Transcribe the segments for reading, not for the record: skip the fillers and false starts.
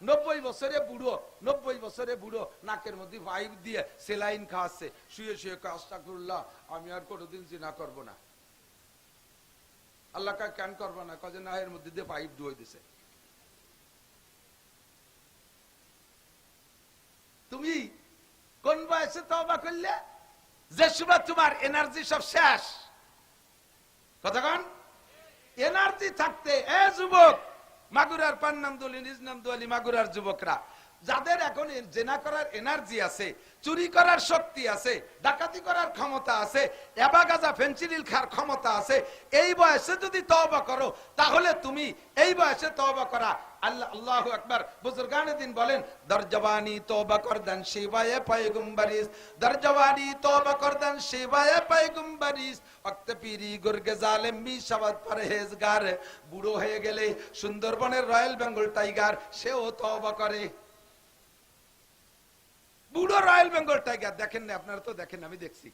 90 বছরে বুড়ো, 90 বছরে বুড়ো নাকের মধ্যে পাইপ দিয়ে সেলাইন খাওয়াচ্ছে, শুয়ে শুয়ে আস্তাগফিরুল্লাহ, আমি আর কোনোদিন জিনা করব না। আল্লাহ কা কেন করব না? কাজে না, এর মধ্যে দিয়ে পাইপ ধুয়ে দিছে। তুমি কোন বয়সে তওবা করলে? যে সময় তোমার এনার্জি সব শেষ। কতক্ষণ এনার্জি থাকতে, এ যুবক, মাগুরার পান্নামদুলি, নিজনামদুলি মাগুরার যুবকরা, যাদের এখন জেনা করার এনার্জি আছে, চুরি করার শক্তি আছে, ডাকাতি করার ক্ষমতা আছে, এবা গাজা ফেন্সিডিল খাওয়ার ক্ষমতা আছে, এই বয়সে যদি তওবা করো, তাহলে তুমি এই বয়সে তওবা করা। আল্লাহ, আল্লাহু আকবার। বুজুর্গানে দিন বলেন, দরজওয়ানি তওবা করদান শিবায়ে পয়গম্বরিস, দরজওয়ানি তওবা করদান শিবায়ে পয়গম্বরিস, ওয়াক্ত পীরি গুরগে জালেম মি শাবাত পরহেজগার। বুড়ো হয়ে গেলে সুন্দরবনের রয়্যাল বেঙ্গল টাইগার সেও তওবা করে। বুড়ো রয়্যাল বেঙ্গল টাইগার দেখেন না আপনারা? তো দেখেন, আমি দেখছি।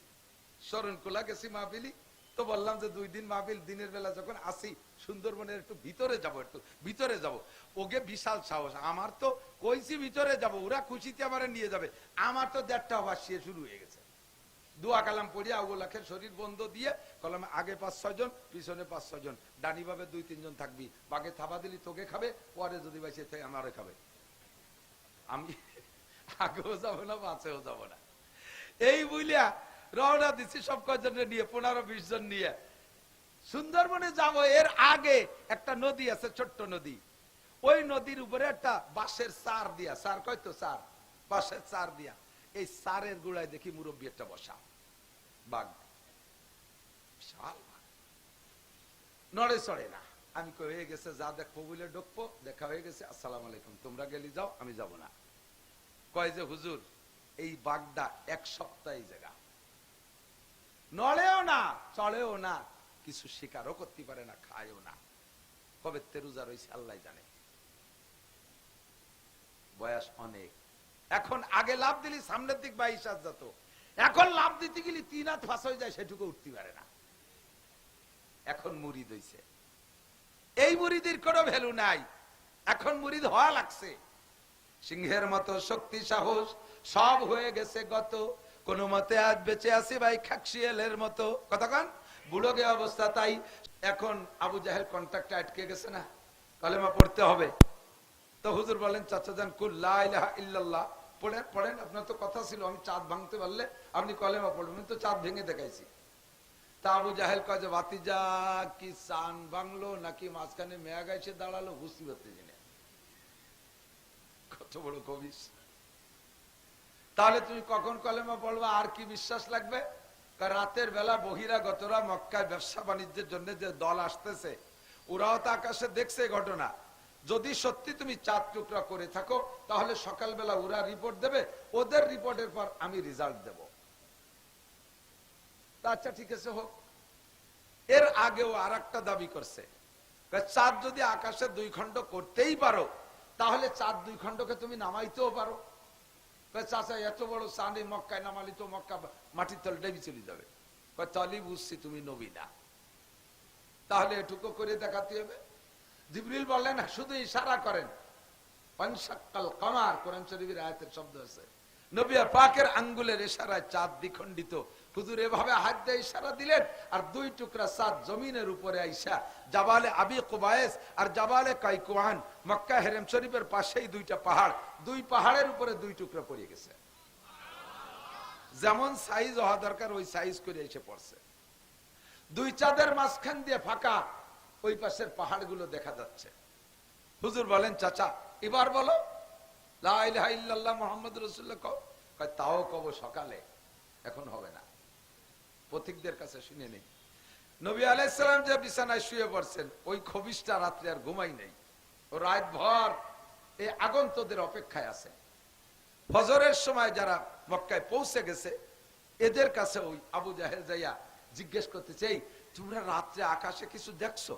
শরণখোলা গেছি মাহফিলি, তো বললাম যে 2 দিন মাহফিল, দিনের বেলা যখন আসি সুন্দরবনের একটু ভিতরে যাব। ওকে বিশাল সাহস। আমার তো কইছি ভিতরে যাব, ওরা খুশিতে আমার নিয়ে যাবে। আমার তো 1:30টা বাসিয়ে শুরু হয়ে গেছে। দোয়া কালাম পড়িয়া ওগুলাকে শরীর বন্ধ দিয়ে কলমে আগে 5-6 জন, পিছনে 5-6 জন, ডানি ভাবে 2-3 জন থাকবি। বাগে থাবা দিলি তোকে খাবে, পরে যদি বাইসে থাকে আমারে খাবে। আমি আগেও যাবো না, পাশেও যাবো না। এই বুঝলিয়া রওনা দিচ্ছি সব কজন নিয়ে, 15-20 জন নিয়ে সুন্দরবনে যাব। এর আগে একটা নদী আছে, ছোট্ট নদী। ওই নদীর উপরে একটা বাঁশের চার দিয়া, চার কয়তো চার, বাঁশের চার দিয়া, এই চারের গোড়ায় দেখি মুরব্বী একটা বসা, বাঘ, বিশাল বাঘ, নড়ে চড়ে না। আমি কই হয়ে গেছে, যা দেখবো বলে ঢুকবো, দেখা হয়ে গেছে, আসসালাম আলাইকুম, তোমরা গেলি যাও, আমি যাব না। কয় যে হুজুর, এই বাঘটা 1 সপ্তাহ জায়গা, নড়েও না, চড়েও না, কিছু শিকারও করতে পারে না, খায়ও না। কবে তেরুজা রয়েছে আল্লাহ জানে। বয়স অনেক। এখন আগে লাভ দিলি সামনের দিক 22 হাত যেত, এখন লাভ দিতে গেলে 3 হাত ফাঁস হয়ে যায়, সেটুকু উঠতে পারে না। এখন মুরিদ হইছে। এই মুরিদের কোনো ভ্যালু নাই, এখন মুরিদ হওয়া লাগছে। সিংহের মতো শক্তি সাহস সব হয়ে গেছে গত, কোন মতে আজ বেঁচে আছি ভাই খাকশিয়ালের মতো। কতক্ষণ বুড়োগে অবস্থা। তাই এখন আবু জাহেল কন্ট্রাক্টে আটকে গেছে না, কালেমা পড়তে হবে। তো হুজুর বলেন, চাচা যান, কুল লা ইলাহা ইল্লাল্লাহ পড়েন, পড়েন। আপনার তো কথা ছিল আমি চাঁদ ভাঙতে পারলে আপনি কলেমা পড়বেন, তো চাঁদ ভেঙে দেখাইছি। তা আবু জাহেল কয় যে, ভাতিজা কি চান ভাঙলো নাকি মাঝখানে মেয়া গাইছে দাঁড়ালো বুঝতে পারতেছি না। কত বড় কবিস। তাহলে তুমি কখন কলেমা পড়বা, আর কি বিশ্বাস লাগবে? রাতের বেলা বহিরাগতরা মক্কায় ব্যবসা বাণিজ্যের জন্য যে দল আসতেছে, ওরাও তো আকাশে দেখছে ঘটনা। যদি সত্যি তুমি চাঁদ টুকরা করে থাকো, তাহলে সকালবেলা ওরা রিপোর্ট দেবে, ওদের রিপোর্টের পর আমি রেজাল্ট দেব। আচ্ছা ঠিক আছে, হোক। এর আগেও আর একটা দাবি করছে, চাঁদ যদি আকাশে 2 খণ্ড করতেই পারো, তাহলে চাঁদ 2 খণ্ডকে তুমি নামাইতেও পারো। চাচা এত বড় চাঁদ মক্কায় নামালি তো মক্কা মাটির তলে ডেবি চলে যাবে। তাহলে বুঝছি তুমি নবী না, তাহলে এটুকু করে দেখাতে হবে। জিবরিল বললেন শুধু ইশারা করেন, পানশাক্কাল কামার, কোরআন শরীফের আয়াতের শব্দ আছে, নবী পাকের আঙ্গুলের ইশারায় চাঁদ দ্বিখণ্ডিত। হুজুর এভাবে হাত দিয়ে ইশারা দিলেন, আর 2 টুকরা চাঁদ জমিনের উপরে আইসা জাবালে আবি কুবায়েস আর জাবালে কাইকুয়ান, মক্কা হেরেম শরীফের পাশেই 2টা পাহাড়, 2 পাহাড়ের উপরে 2 টুকরা পড়ে গেছে। যেমন সাইজ হওয়া দরকার ওই সাইজ করে এসে পড়ছে। 2 চাঁদের মাঝখান দিয়ে ফাঁকা, ওই পাশের পাহাড়গুলো দেখা যাচ্ছে। হুজুর বলেন, চাচা এবার বলো লা ইলাহা ইল্লাল্লাহ মুহাম্মাদুর রাসূলুল্লাহ কও। কয় তাও কব সকালে, এখন হবে না। পথিকদের কাছে শুনে নেই। নবী আলাইহিস সালাম যে বিছানায় শুয়ে পড়ছেন, ওই খবিশটা রাত্রে আর ঘুমাই নেই, ও রাত ভর এই আগন্তদের অপেক্ষায় আছে। ফজরের সময় যারা মক্কায় পৌঁছে গেছে, এদের কাছে ওই আবু জাহেল যাইয়া জিজ্ঞেস করতে চাই, তোমরা রাত্রে আকাশে কিছু দেখছো?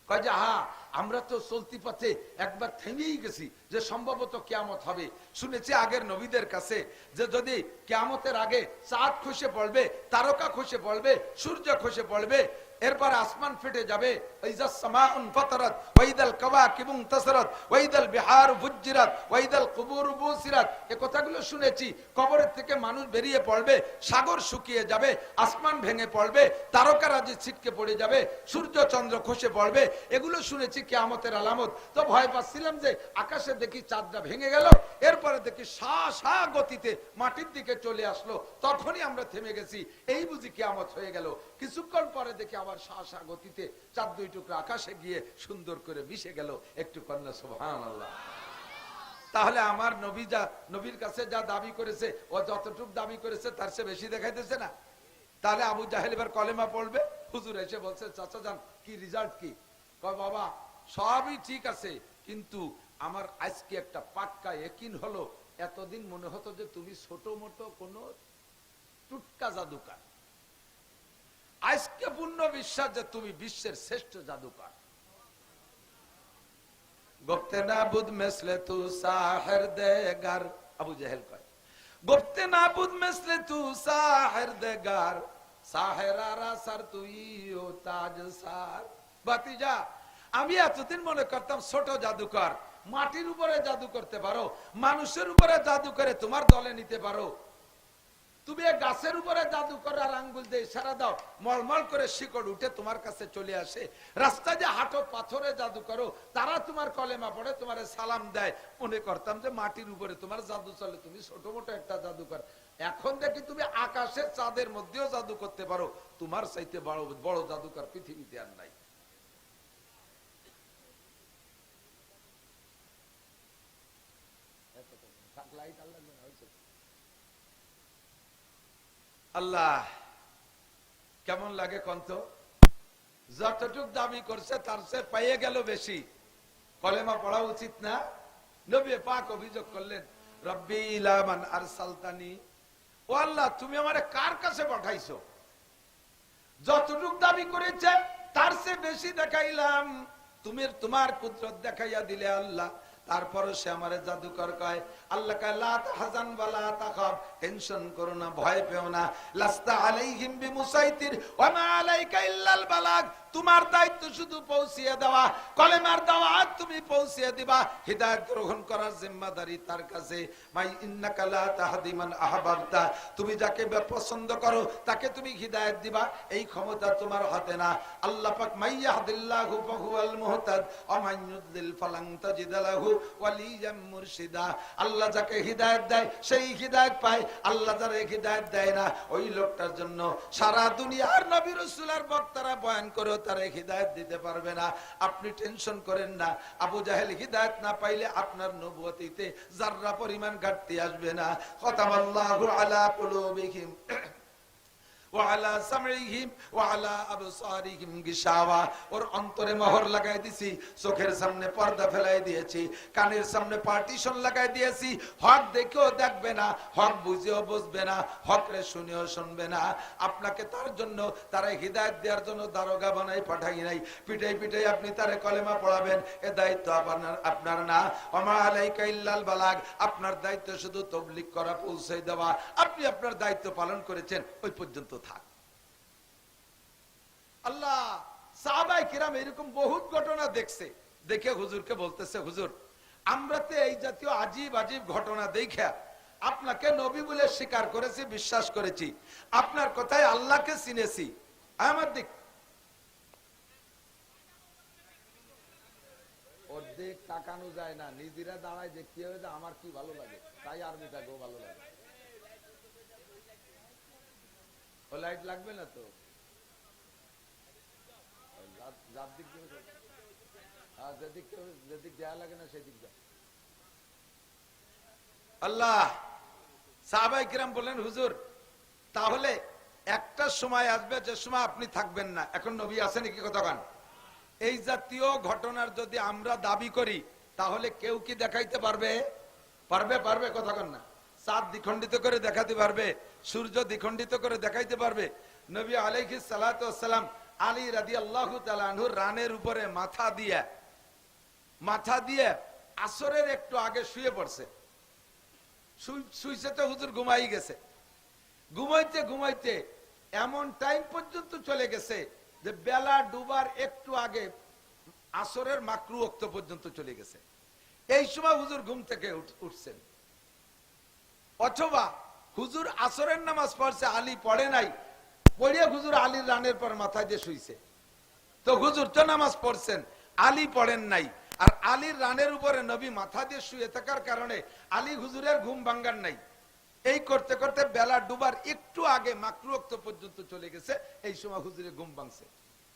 কয় যে হ্যাঁ, আমরা তো চলতি পথে একবার থেমেই গেছি যে সম্ভবত কিয়ামত হবে। শুনেছি আগের নবীদের কাছে যে যদি কিয়ামতের আগে চাঁদ খসে পড়বে, তারকা খসে পড়বে, সূর্য খসে পড়বে, এরপর আসমান ফেটে যাবে, ওয়াইজাস সামাউন ফাতারাত ওয়াইদাল কাওয়াকিবু ইনতাসারাত ওয়াইদাল বিহার ফুজ্জিরাত ওয়াইদাল কুবুর বুসিরাত। এই কথাগুলো শুনেছি। কবরের থেকে মানুষ বেরিয়ে পড়বে, সাগর শুকিয়ে যাবে, আসমান ভেঙে পড়বে, তারকারাজি ছিটকে পড়ে যাবে, সূর্য চন্দ্র খসে পড়বে, এগুলো শুনেছি কিয়ামতের আলামত। তো ভয় পাচ্ছিলাম যে আকাশে দেখি চাঁদটা ভেঙে গেল, এরপরে দেখি সা গতিতে মাটির দিকে চলে আসলো, তখনই আমরা থেমে গেছি, এই বুঝি কিয়ামত হয়ে গেল। কিছুক্ষণ পরে দেখি আবার সা গতিতে চাঁদ দুই টুকরা আকাশে গিয়ে সুন্দর করে মিশে গেল। একটু কন্যা সুবহানাল্লাহ। তাহলে আমার নবী যা নবীর কাছে যা দাবি করেছে, ও যতটুকু দাবি করেছে তার চেয়ে বেশি দেখাইতেছে না। তাহলে আবু জাহেল এবার কলেমা পড়বে, হুজুর এসে বলছে চাচা যান কি রেজাল্ট কি? কয় বাবা সবই ঠিক আছে, কিন্তু আমার আজকে একটা পাক্কা ইয়াকিন হলো, এতদিন মনে হতো যে তুমি ছোট মোটো কোন টুটকা জাদুকার, আজকে পূর্ণ বিশ্বাস যে তুমি বিশ্বের শ্রেষ্ঠ জাদুকার। গুপ্তে নাবুদ মেসলে তু সাহির দেগার, আবু জাহেল কয় গুপ্তে নাবুদ মেসলে তু সাহির দেগার, সাহেরারা সার তুই ও তাজ সার। বাতিজা আমি এতদিন মনে করতাম ছোট জাদুকর, মাটির উপরে জাদু করতে পারো, মানুষের উপরে জাদু করে তোমার দলে নিতে পারো। তুমি গাছের উপরে জাদু করে আর আঙ্গুল দিয়ে ইশারা দাও, মলমল করে শিকড় উঠে তোমার কাছে চলে আসে। রাস্তায় যে হাঁটো পাথরে জাদু করো, তারা তোমার কলেমা পড়ে, তোমার সালাম দেয়। মনে করতাম যে মাটির উপরে তোমার জাদু চলে, তুমি ছোট মোটো একটা জাদুকর। এখন দেখি তুমি আকাশে চাঁদের মধ্যেও জাদু করতে পারো, তোমার চাইতে বড় বড় জাদুকর পৃথিবীতে আর নাই। আল্লাহ কেমন লাগে কন্ত, যতটুক দাবি করছে তার চেয়ে পাইয়ে গেল বেশি। কলেমা পড়া উচিত না? নবী পাক অভিযোগ করলেন, রব্বি ইলা মান আরসালতানি, ও আল্লাহ তুমি আমারে কার কাছে পাঠাইছো? যতটুক দাবি করেছে তার চেয়ে বেশি দেখাইলাম, তুমি তোমার কুদরত দেখাইয়া দিলে আল্লাহ। তারপরে সে আমারে জাদুকর কয়, আল্লাহ কয় লা তাহজান ওয়ালা তাখাফ, টেনশন করো না, ভয় পেও না, লাস্তা আলাইহিম বিমুসাইতির ওয়া মা আলাইকা ইল্লাল বালাগ, তোমার দায়িত্ব শুধু পৌঁছিয়ে দেওয়া, কলেমার দাওয়াত তুমি পৌঁছিয়ে দিবা, হিদায়াত গ্রহণ করার জিম্মাদারি তার কাছে। মাই ইন্নাকা লা তাহদি মান আহবাবতা, তুমি যাকে পছন্দ করো তাকে তুমি হিদায়াত দিবা, এই ক্ষমতা তোমার হাতে না। আল্লাহ পাক মাইয়াহদিল্লাহু ফাহুয়াল মুহতাদ ওয়া মান ইউদ্লিল ফালান তাজিদ লাহু ওয়ালিয়াম মুরশিদা। আল্লাহ যাকে হিদায়াত দেয় সেই হিদায়াত পায়, আল্লাহ যারে হিদায়াত দেয় না ওই লোকটার জন্য সারা দুনিয়ার নবী রাসূল আর বক্তারা বয়ান করে তারা হিদায়াত দিতে পারবে না। আপনি টেনশন করেন না, আবু জাহেল হিদায়াত না পাইলে আপনার নবুয়তিতে যাররা পরিমাণ ঘাটতি আসবে না। খতামাল্লাহু আলা কুলুবিহিম ওয়ালা সামঈহিম ওয়ালা আবসারিহিম গিশাওয়া, ওর অন্তরে মোহর লাগাই দিয়েছি, চোখের সামনে পর্দা ফেলাই দিয়েছি, কানের সামনে পার্টিশন লাগাই দিয়েছি, হক দেখেও দেখবে না, হক বুঝেও বুঝবে না, হকরে শুনেও শুনবে না। আপনাকে তার জন্য তারা হিদায়াত দেওয়ার জন্য দারোগা বানাই পাঠাই নাই, পিটাই পিটাই আপনি তারে কলেমা পড়াবেন, এ দায়িত্ব আপনার না। ওমা আলাইকা ইল্লাল বালাগ, আপনার দায়িত্ব শুধু তাবলীগ করা, পৌঁছে দেওয়া। আপনি আপনার দায়িত্ব পালন করেছেন, ওই পর্যন্ত থাক। আল্লাহ সাহাবায়ে কিরাম এরকম বহুত ঘটনা দেখছে, দেখে হুজুরকে বলতেছে, হুজুর আমরা তো এই জাতীয় আজীব আজীব ঘটনা দেখা আপনাকে নবী বলে স্বীকার করেছি, বিশ্বাস করেছি, আপনার কথায় আল্লাহকে চিনেছি। আমার দিক অর্ধেক তাকানো যায় না, নিজেরা দাঁড়ায় দেখতে হবে যে আমার কি ভালো লাগে, তাই আরবিটাকেও ভালো লাগে। ও লাইট লাগবে না তো, যেদিক দেয়া লাগে না সেদিক যা। আল্লাহ সাহাবায়ে কিরাম বললেন, হুজুর তাহলে একটা সময় আসবে যে সময় আপনি থাকবেন না, এখন নবী আছেন কি কথা কান? এই জাতীয় ঘটনার যদি আমরা দাবি করি তাহলে কেউ কি দেখাইতে পারবে? পারবে কথা কান না? চাঁদ দ্বিখণ্ডিত করে দেখাতে পারবে, সূর্য দ্বিখণ্ডিত করে দেখাইতে পারবে। নবী আলাইহিস সালাতু ওয়াস সালাম আলী রাদিয়াল্লাহু তাআলা আনহুর রানের উপরে মাথা দিয়ে আসরের একটু আগে শুয়ে পড়ছে, শুইছে তো হুজুর ঘুমাই গেছে, ঘুমাইতে ঘুমাইতে এমন টাইম পর্যন্ত চলে গেছে যে বেলা ডুবার একটু আগে আসরের মাকরু ওয়াক্ত পর্যন্ত চলে গেছে, এই সময় হুজুর ঘুম থেকে উঠছেন, অথবা হুজুর আসরের নামাজ পড়ছে, আলী পড়ে নাই, পড়িয়ে হুজুর আলীর রানের পর মাথায় দিয়ে শুইছে। তো হুজুর তো নামাজ পড়ছেন, আলী পড়েন নাই, আর আলীর রানের উপরে নবী মাথা দিয়ে শুয়ে থাকার কারণে আলী হুজুরের ঘুম ভাঙ্গার নাই। এই করতে করতে বেলা ডুবার একটু আগে মাকরু ওয়াক্ত পর্যন্ত চলে গেছে, এই সময় হুজুরের ঘুম ভাঙছে।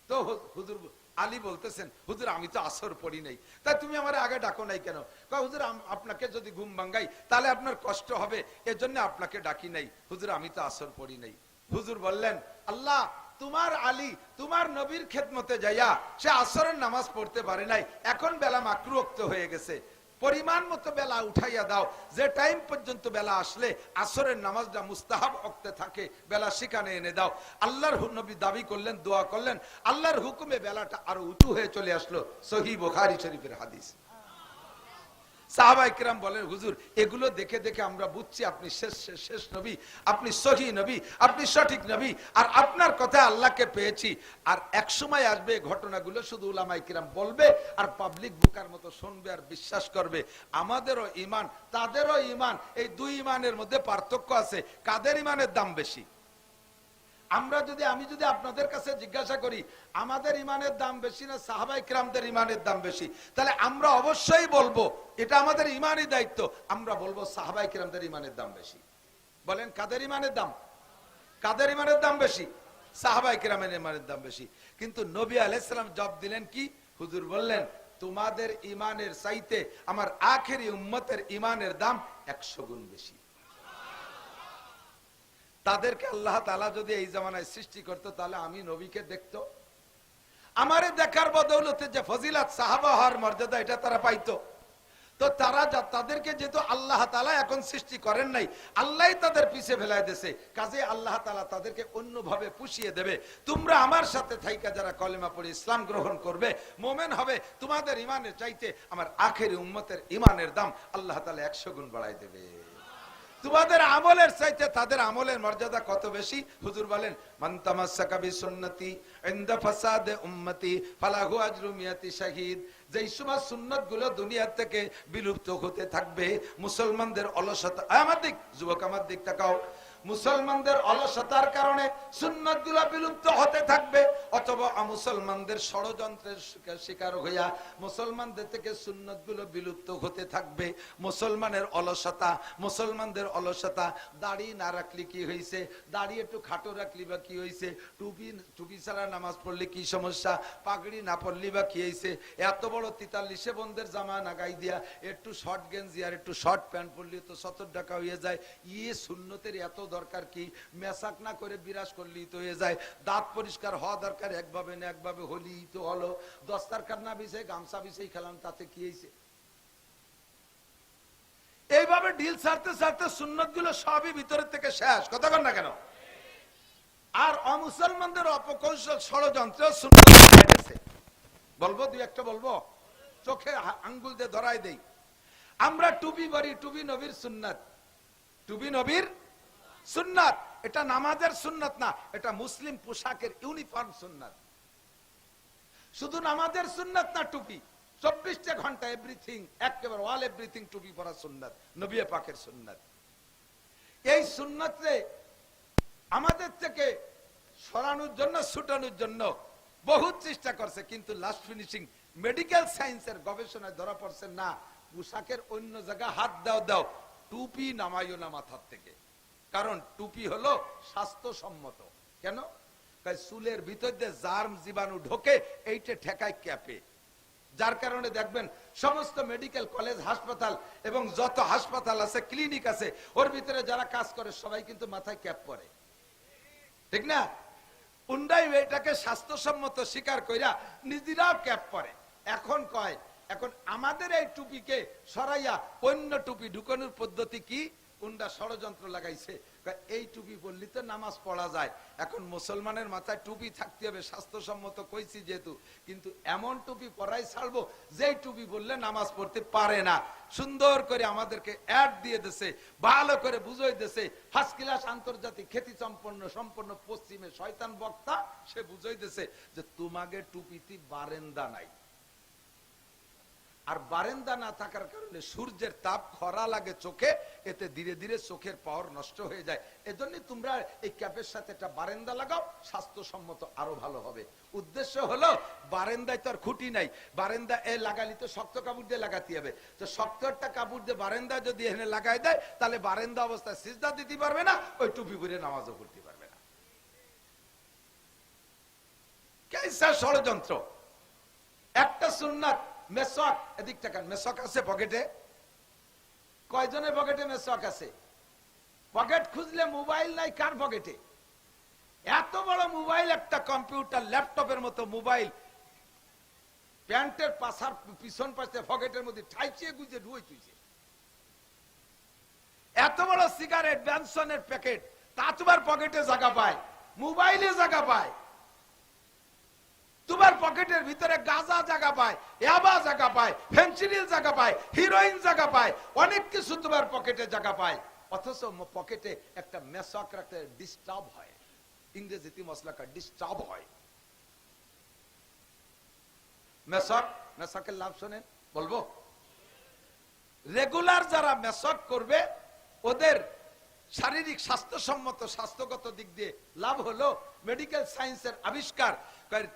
তো হুজুর আলী বলতেছেন, হুজুর আমি তো আসর পড়ি নাই, তাই তুমি আমার আগে ডাকো নাই কেন? হুজুর আপনাকে যদি ঘুম ভাঙ্গাই তাহলে আপনার কষ্ট হবে, এজন্য আপনাকে ডাকি নাই। হুজুর আমি তো আসর পড়ি নাই। হুজুর বললেন, আল্লাহ তোমার আলী তোমার নবীর খেদমতে যাইয়া সে আসরের নামাজ পড়তে পারে নাই, এখন বেলা মাকরু ওয়াক্ত হয়ে গেছে, পরিমাণ মতো বেলা উঠাইয়া দাও, যে টাইম পর্যন্ত বেলা আসলে আসরের নামাজটা মুস্তাহাব ওয়াক্তে থাকে, বেলা সেখানে এনে দাও। আল্লাহর নবী দাবি করলেন, দোয়া করলেন, আল্লাহর হুকুমে বেলাটা আরো উঁচু হয়ে চলে আসলো। সহিহ বুখারী শরীফের হাদিস। সাহাবায়ে কিরাম বলেন, হুজুর এগুলো দেখে দেখে আমরা বুঝছি আপনি শেষ নবী, আপনি সহি নবী, আপনি সঠিক নবী, আর আপনার কথা আল্লাহকে পেয়েছি। আর এক সময় আসবে ঘটনাগুলো শুধু উলামায়ে কিরাম বলবে আর পাবলিক বুকার মতো শুনবে আর বিশ্বাস করবে। আমাদেরও ঈমান তাদেরও ঈমান, এই দুই ঈমানের মধ্যে পার্থক্য আছে। কাদের ঈমানের দাম বেশি? আমি যদি আপনাদের কাছে জিজ্ঞাসা করি আমাদের ঈমানের দাম বেশি না সাহাবায়ে কিরামদের ঈমানের দাম বেশি, তাহলে আমরা অবশ্যই বলবো, এটা আমাদের ঈমানি দায়িত্ব, আমরা বলবো সাহাবায়ে কিরামদের ঈমানের দাম বেশি। বলেন কাদের ঈমানের দাম? কাদের ঈমানের দাম বেশি? সাহাবায়ে কিরামের ঈমানের দাম বেশি। কিন্তু নবী আলাইহিস সালাম জবাব দিলেন কি? হুজুর বললেন, তোমাদের ঈমানের চাইতে আমার আখেরি উম্মতের ঈমানের দাম 100 গুণ বেশি। তাদেরকে আল্লাহ তাআলা যদি এই জামানায় সৃষ্টি করতো, তাহলে আমি নবীকে দেখতো, আমারে দেখার বদৌলতে যে ফজিলত সাহাবা হওয়ার মর্যাদা এটা তারা পাইতো। তো তাদেরকে যেহেতু আল্লাহ তাআলা এখন সৃষ্টি করেন নাই, আল্লাহই তাদের পিছে ফেলায় দিয়েছে, কাজে আল্লাহ তাআলা তাদেরকে অন্যভাবে পুষিয়ে দেবে। তোমরা আমার সাথে থাইকা যারা কলেমা পড়ে ইসলাম গ্রহণ করবে, মুমিন হবে, তোমাদের ঈমানের চাইতে আমার আখেরি উম্মতের ঈমানের দাম আল্লাহ তাআলা 100 গুণ বাড়ায় দেবে। তোমাদের আমলের চাইতে তাদের আমলের মর্যাদা কত বেশি? হুজুর বলেন, মান তামাসসাকা বিসুন্নতি ইনদা ফাসাদে উম্মতি ফালাহু আজরু মিয়াতি শাহীদ। যেই সময় সুন্নাত গুলো দুনিয়া থেকে বিলুপ্ত হতে থাকবে, মুসলমানদের অলসতা, আমার দিক যুবক, আমার দিক তাকাও, মুসলমানদের অলসতার কারণে সুন্নাতগুলো বিলুপ্ত হতে থাকবে, অথবা মুসলমানদের ষড়যন্ত্রের শিকার হইয়া মুসলমানদের থেকে সুন্নাতগুলো বিলুপ্ত হতে থাকবে। মুসলমানদের অলসতা, দাড়ি না রাখলে কি হয়েছে, দাড়ি একটু খাটো রাখলি বা কি হয়েছে, টুপি ছাড়া নামাজ পড়লে কি সমস্যা, পাগড়ি না পড়লি বা কি হয়েছে, এত বড় 43 বন্ধের জামা না গাই দিয়া একটু শর্ট গেঞ্জি আর একটু শর্ট প্যান্ট পরলে তো 70 টাকা হয়ে যায়, সুন্নতের এত দরকার কি, মেসাক না করে বিরাজ করলেই তো হয়ে যায়, দাঁত পরিষ্কার হওয়া দরকার, একভাবে না একভাবে হলেই তো হলো, দস্তারখান না বিছাই গামছা বিছাই খেলাম, তাতে কি হয়েছে? এইভাবে ঢিল ছাড়তে ছাড়তে সুন্নত গুলো সবই ভিতরের থেকে শেষ, কথা বল না কেন? আর অমুসলমানদের অপকৌশল ষড়যন্ত্র সুন্নত গেছে, বলবো দুই একটা, বলবো চোখে আঙ্গুল দিয়ে ধরাই দেই। আমরা টুপি পরি, টুপি নবীর সুন্নাত, টুপি নবীর সুন্নাত, এটা নামাজের সুন্নাত না, এটা মুসলিম পোশাকের ইউনিফর্ম সুন্নাত। শুধু নামাজের সুন্নাত না টুপি, 24টা ঘন্টা এভরিথিং, একেবারে অল এভরিথিং টুপি পরা সুন্নাত, নবী পাকের সুন্নাত। এই সুন্নাতে আমাদের থেকে সরানোর জন্য, ছুটানোর জন্য বহুত চেষ্টা করছে, কিন্তু লাস্ট ফিনিশিং মেডিকেল সায়েন্সের গবেষণায় ধরা পড়ছে না, পোশাকের অন্য জায়গায় হাত দাও, টুপি নামাইও না মাথার থেকে, কারণ টুপি হলো স্বাস্থ্যসম্মত। কেন? চুলের ভিতর দিয়ে জার্ম জীবাণু ঢোকে, এইটা ঠেকায় ক্যাপে, যার কারণে দেখবেন সমস্ত মেডিকেল কলেজ হাসপাতাল এবং যত হাসপাতাল আছে, ক্লিনিক আছে, ওর ভিতরে যারা কাজ করে সবাই কিন্তু মাথায় ক্যাপ পরে, ঠিক না? উন্ডাই এটাকে স্বাস্থ্যসম্মত স্বীকার কইরা নিজেরাও ক্যাপ পরে। এখন আমাদের এই টুপিকে সরাইয়া অন্য টুপি ঢুকানোর পদ্ধতি কি? কোনটা ষড়যন্ত্র লাগাইছে, এই টুপি পরলি তো নামাজ পড়া যায়। এখন মুসলমানের মাথায় টুপি থাকতে হবে, স্বাস্থ্যসম্মত কইছি যেহেতু, কিন্তু এমন টুপি পরাই ছাড়বো যেই টুপি বললে নামাজ পড়তে পারে না। সুন্দর করে আমাদেরকে অ্যাড দিয়ে দিছে, ভালো করে বুঝাই দিছে। ফার্স্ট ক্লাস আন্তর্জাতিক খ্যাতি সম্পন্ন পশ্চিমে শয়তান বক্তা, সে বুঝাই দিছে যে তোমাকে টুপিতে বারেন্দা নাই। আর বারেন্দা না থাকার কারণে সূর্যের তাপ খরা লাগে চোখে, এতে ধীরে ধীরে চোখের পাওয়ার নষ্ট হয়ে যায়। এজন্য তোমরা এই ক্যাপের সাথে একটা বারেন্দা লাগাও, স্বাস্থ্যসম্মত আরো ভালো হবে। উদ্দেশ্য হলো বারেন্দায় তো আর খুঁটি নাই, বারেন্দা এ লাগালি তো শক্ত কাপড় দিয়ে লাগাতে হবে। তো শক্ত একটা কাপড় দিয়ে বারেন্দা যদি এখানে লাগাই দেয়, তাহলে বারেন্দা অবস্থায় সিজদা দিতে পারবে না, ওই টুপি পরে নামাজও পড়তে পারবে না। কেসা ষড়যন্ত্র। একটা সুন্নাত মেসওয়াক, এদিক তাকান, মেসওয়াক আছে পকেটে? কয়জনের পকেটে মেসওয়াক আছে? পকেট খুঁজলে মোবাইল নাই কার পকেটে? এত বড় মোবাইল, একটা কম্পিউটার ল্যাপটপের মতো মোবাইল প্যান্টের পাশার পিছন পাশে পকেটের মধ্যে ঠাইচিয়ে গুজে ঢুয়ে তুইছে। এত বড় সিগারেট ব্যানসনের প্যাকেট, তা তোমার পকেটে জায়গা পায়, মোবাইলে জায়গা পায়। তোমার পকেটের ভিতরে গাঁজা জায়গা পায়, ইয়াবা জায়গা পায়, ফেন্সিডিল জায়গা পায়, হিরোইন জায়গা পায়, অনেক কিছু তোমার পকেটে জায়গা পায়। অথচ পকেটে একটা মেসওয়াক রাখতে ডিস্টার্ব হয়, ইংরেজিতে মশলাকা ডিস্টার্ব হয়। মেসওয়াক, মেসওয়াকের লাভ শোনেন, বলবো। রেগুলার যারা মেসওয়াক করবে ওদের শারীরিক স্বাস্থ্যসম্মত স্বাস্থ্যগত দিক দিয়ে লাভ হলো, মেডিকেল সায়েন্সের আবিষ্কার,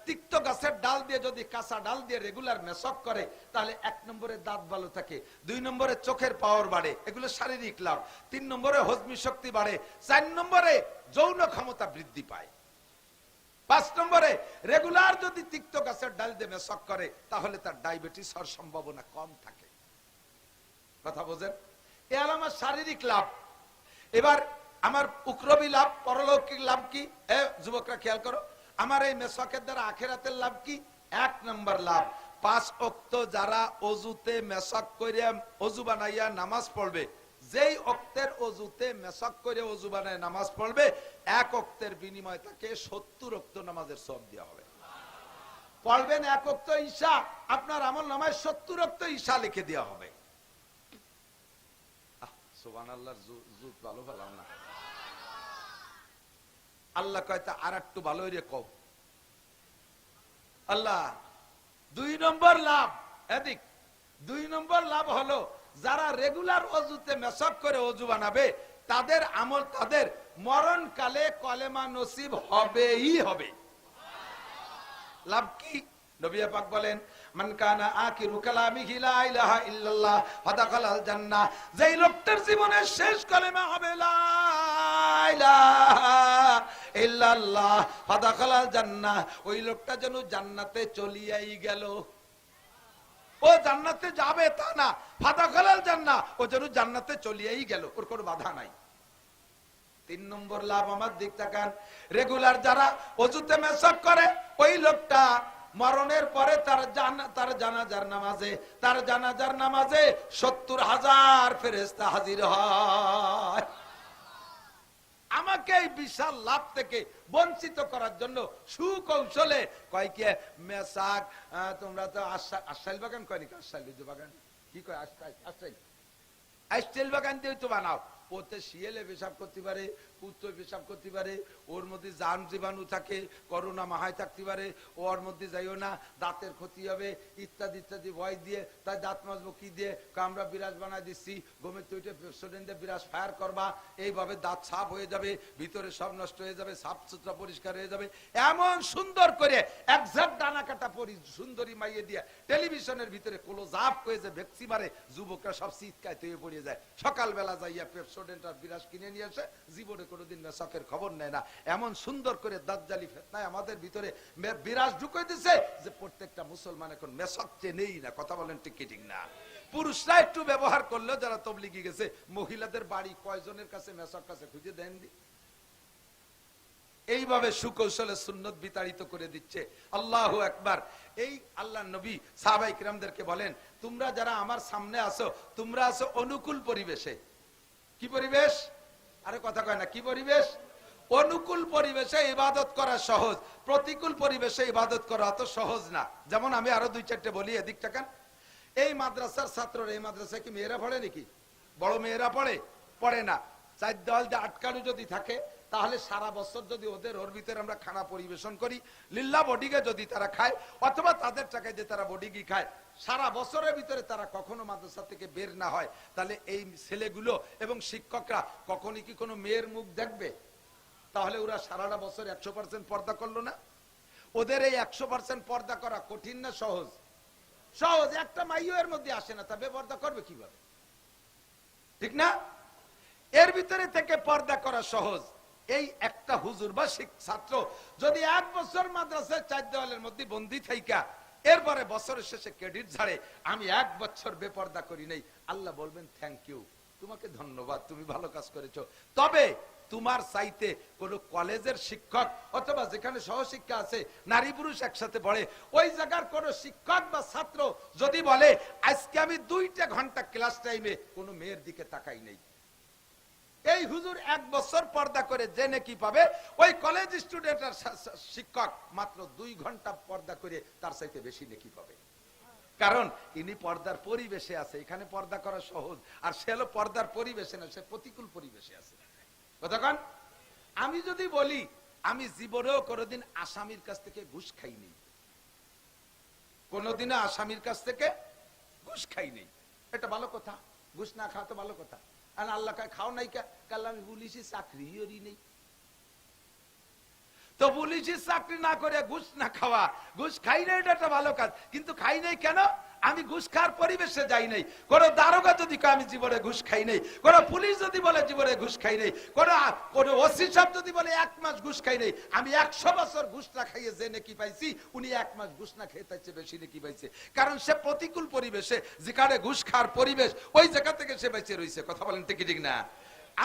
তিক্ত গাছের ডাল দিয়ে যদি কাঁচা ডাল দিয়ে রেগুলার মেসওয়াক করে তাহলে 1 নম্বরে দাঁত ভালো থাকে, 2 নম্বরে চোখের পাওয়ার বাড়ে, এগুলো শারীরিক লাভ, 3 নম্বরে হজমি শক্তি বাড়ে, 4 নম্বরে যৌন ক্ষমতা বৃদ্ধি পায়, 5 নম্বরে রেগুলার যদি তিক্ত গাছের ডাল দিয়ে মেসওয়াক করে তাহলে তার ডায়াবেটিস হওয়ার সম্ভাবনা কম থাকে। কথা বোঝেন? এ হলো আমার শারীরিক লাভ। এবার আমার উকরবি লাভ, পরলৌকিক লাভ কি? যুবকরা খেয়াল করো, আমার এই মেসওয়াকের দ্বারা আখিরাতের লাভ কি? 1 নম্বর লাভ, 5 ওয়াক্ত যারা অজুতে মেসওয়াক করে অজু বানাইয়া নামাজ পড়বে, যেই ওয়াক্তের অজুতে মেসওয়াক করে অজু বানায় নামাজ পড়বে, 1 ওয়াক্তের বিনিময়ে তাকে 70 ওয়াক্ত নামাজের সওয়াব দেওয়া হবে। পড়বেন 1 ওয়াক্ত ঈশা, আপনার আমলনামায় 70 ওয়াক্ত ঈশা লিখে দেওয়া হবে। সুবহানাল্লাহর জুত ভালো পেলাম না। আল্লাহ কয়টা আর একটু ভালো রে কও। আল্লাহ 2 নম্বর লাভ, এদিক 2 নম্বর লাভ হলো যারা রেগুলার অজুতে মেসওয়াক করে অজু বানাবে তাদের আমল তাদের মরণকালে কলেমা নসিব হবেই হবে। লাভ কি? নবী পাক বলেন, মান কানা আখিরু কালামিহি লা ইলাহা ইল্লাল্লাহ ফাদাখালাল জান্নাহ, যেই লোকটার জীবনের শেষ কালেমা হবে লা ইলাহা ইল্লাল্লাহ ফাদাখালাল জান্নাহ, ওই লোকটা যেন জান্নাতে চলিয়াই গেল। ও জান্নাতে যাবে তা না, ফাদাখালাল জান্নাহ, ও যেন জান্নাতে চলিয়াই গেল, ওর কোনো বাধা নাই। 3 নম্বর লাভ আমার দিক তাকান, রেগুলার যারা ওযুতে মেসওয়াক করে ওই লোকটা মরণের পরে তার জানাজার নামাজে 70,000 ফেরেশতা হাজির হয়। আমাকে এই বিশাল লাভ থেকে বঞ্চিত করার জন্য সুকৌশলে কয় কি মেসওয়াক, তোমরা তো আশাইল বাগান কয় নাকি, আশাইল বাগান কি কয়, আশাইল বাগান দিয়ে তো বানাও, ওতে শিয়ালে পেশাব করতে পারে, কুত্তো পেশাব করতে পারে, ওর মধ্যে জার্ম জীবাণু থাকে, করোনা মাহায় থাকতে পারে, ওর মধ্যে যাইও না, দাঁতের ক্ষতি হবে ইত্যাদি ইত্যাদি ভয় দিয়ে, তাই দাঁত মাজবো কি দিয়ে, আমরা বিরাজ বানাই দিচ্ছি, গমের তৈরি পেপসোডেন্ট দিয়ে বিরাজ ফায়ার করবা, এইভাবে দাঁত সাফ হয়ে যাবে, ভিতরে সব নষ্ট হয়ে যাবে, সাফ সুতরা পরিষ্কার হয়ে যাবে। এমন সুন্দর করে একজাক্ট ডানা কাটা পরি সুন্দরী মাইয়ে দিয়ে টেলিভিশনের ভিতরে ক্লোজ আপ করে যে ভ্যাকসি মারে, যুবকরা সব শীতকায় তৈরি পড়ে যায়, সকালবেলা যাইয়া পেপসোডেন্ট আর বিরাজ কিনে নিয়ে আসে, জীবনে কোনোদিন মেসওয়াকের খবর নেয় না। এমন সুন্দর করে দাজ্জালি ফিতনায় আমাদের ভিতরে বিরাজ ঢুকে দিছে যে প্রত্যেকটা মুসলমান এখন মেসওয়াক চেনেই না। কথা বলেন ঠিক কি ঠিক না? পুরুষরা একটু ব্যবহার করলো, যারা তবলিগি গেছে, মহিলাদের বাড়ি কয়জনের কাছে মেসওয়াক কাছে খুঁজে দেন দি। এইভাবে সুকৌশলে সুন্নত বিতাড়িত করে দিচ্ছে। আল্লাহু আকবার। এই আল্লাহর নবী সাহাবায়ে কিরামদেরকে বলেন, তোমরা যারা আমার সামনে আসো, তোমরা আসো অনুকূল পরিবেশে, কি পরিবেশ? আরে কথা কয় না, কি পরিবেশ? অনুকূল পরিবেশে ইবাদত করা সহজ, প্রতিকূল পরিবেশে ইবাদত করা অত সহজ না। যেমন আমি আরো দুই চারটে বলি, এদিক টাকান। এই মাদ্রাসার ছাত্ররা, এই মাদ্রাসায় কি মেয়েরা পড়ে নাকি? বড় মেয়েরা পড়ে? পড়ে না। চার দেওয়াল দিয়ে আটকানো যদি থাকে, তাহলে সারা বছর যদি ওর ভিতরে আমরা খানা পরিবেশন করি, লিল্লা বডিগে যদি তারা খায়, অথবা তাদের টাকায় যে তারা বডিগি খায়, সারা বছরের ভিতরে তারা কখনো মাদ্রাসা থেকে বের না হয়, তাহলে এই ছেলেগুলো এবং শিক্ষকরা কখনই কি কোনো মেয়ের মুখ দেখবে? তাহলে ওরা সারাটা বছর 100% পর্দা করলো না? ওদের এই 100% পর্দা করা কঠিন না সহজ? সহজ। একটা মাইও এর মধ্যে আসে না, তা বেপর্দা করবে কিভাবে? ঠিক না? এর ভিতরে থেকে পর্দা করা সহজ। এই একটা হুজুর বা ছাত্র যদি 1 বছর মাদ্রাসায় 4 দেওয়ালের মধ্যে বন্দী থাইকা এরপরে বছরের শেষে ক্রেডিট ছাড়ে, আমি 1 বছর বেপর্দা করি নাই, আল্লাহ বলবেন থ্যাংক ইউ, তোমাকে ধন্যবাদ, তুমি ভালো কাজ করেছো। তবে তোমার চাইতে কোন কলেজের শিক্ষক অথবা যেখানে সহশিক্ষা আছে, নারী পুরুষ একসাথে পড়ে, ওই জায়গার কোন শিক্ষক বা ছাত্র যদি বলে আজকে আমি 2টা ঘন্টা ক্লাস টাইমে কোনো মেয়ের দিকে তাকাই নাই, এই হুজুর 1 বছর পর্দা করে জেনে কি পাবে? ওই কলেজ স্টুডেন্টের শিক্ষক মাত্র 2 ঘন্টা পর্দা করে তার চাইতে বেশি নেকি পাবে। কারণ ইনি পর্দার পরিবেশে আছে, এখানে পর্দা করা সহজ, আর সে হলো পর্দার পরিবেশে না, সে প্রতিকূল পরিবেশে আছে। কতক্ষণ? আমি যদি বলি আমি জীবনেও কোনোদিন আসামির কাছ থেকে ঘুষ খাইনি, কোনোদিনও আসামির কাছ থেকে ঘুষ খাইনি, এটা ভালো কথা। ঘুষ না খাওয়া তো ভালো কথা। আর আল্লাহ খাও নাই কাল আমি পুলিশে চাকরি নেই, তো পুলিশের চাকরি না করে ঘুষ না খাওয়া, ঘুষ খাই নাই, এটা একটা ভালো কাজ। কিন্তু খাই নাই কেন? আমি ঘুষ খাওয়ার পরিবেশে যাই নাই। কোন দারোগা যদি আমি জীবনে ঘুষ খাই নাই, কোন পুলিশ যদি বলে জীবনে ঘুষ খাই নাই, কোন ওসি সাহেব যদি বলে 1 মাস ঘুষ খাই নাই, আমি 100 বছর ঘুষ না খাইয়ে যে নেকি পাইছি, উনি 1 মাস ঘুষ না খেয়ে তার চেয়ে বেশি নেকি পাইছে। কারণ সে প্রতিকূল পরিবেশে, যেখানে ঘুষ খাওয়ার পরিবেশ, ওই জায়গা থেকে সে বেঁচে রয়েছে। কথা বলেন ঠিক ঠিক না?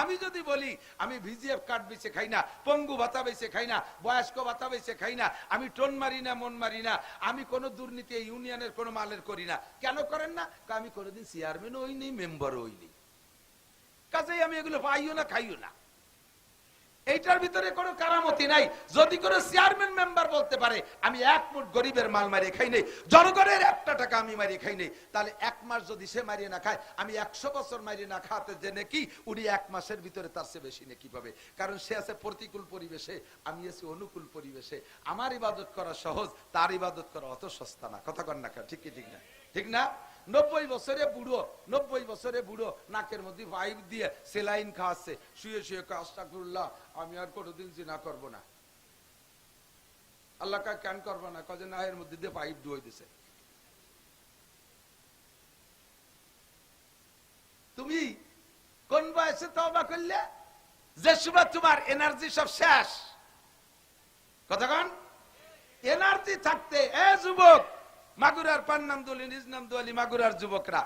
আমি যদি বলি আমি ভিজিএফ কার্ড বেচে খাই না, পঙ্গু ভাতা বেচে খাই না, বয়স্ক ভাতা বেচে খাই না, আমি টোন মারি না, মন মারি না, আমি কোন দুর্নীতি ইউনিয়নের কোন মালের করি না, কেন করেন না? আমি কোনোদিন চেয়ারম্যান হইনি, মেম্বার হইনি, কাজেই আমি এগুলো পাইও না, খাইও না। এইটার ভিতরে কোনো কারামতি নাই। যদি কোনো চেয়ারম্যান মেম্বার বলতে পারে আমি 1 মুঠ গরিবের মাল মারিয়ে খাই নাই, জনগণের 1টা টাকা আমি মারিয়ে খাই নাই, তাহলে 1 মাস যদি সে মারিয়ে না খায়, আমি 100 বছর মারিয়ে না খাওয়াতে যে নেকি, উনি 1 মাসের ভিতরে তার চেয়ে বেশি নেকি পাবে। কারণ সে আছে প্রতিকূল পরিবেশে, আমি আছি অনুকূল পরিবেশে। আমার ইবাদত করা সহজ, তার ইবাদত করা অত সস্তা না। কথা কন না? ঠিক কি ঠিক না? ঠিক না? 90 বছরে বুড়ো, 90 বছরে বুড়ো নাকের মধ্যে পাইপ দিয়ে সেলাইন খাওয়াচ্ছে, শুয়ে শুয়ে আস্তাগফিরুল্লাহ, আমি আর কোনোদিন জিনা করব না। আল্লাহ কা কেন করবো না? কাজে না, এর মধ্যে দিয়ে পাইপ ডুয়ে দিছে। তুমি কোন বয়সে তওবা করলে? যে সময় তোমার এনার্জি সব শেষ। কথা কন? এনার্জি থাকতে, এ যুবক, মাগুরার পান্নামদুলি, নিজ নামদুয়ালি মাগুরার যুবকরা,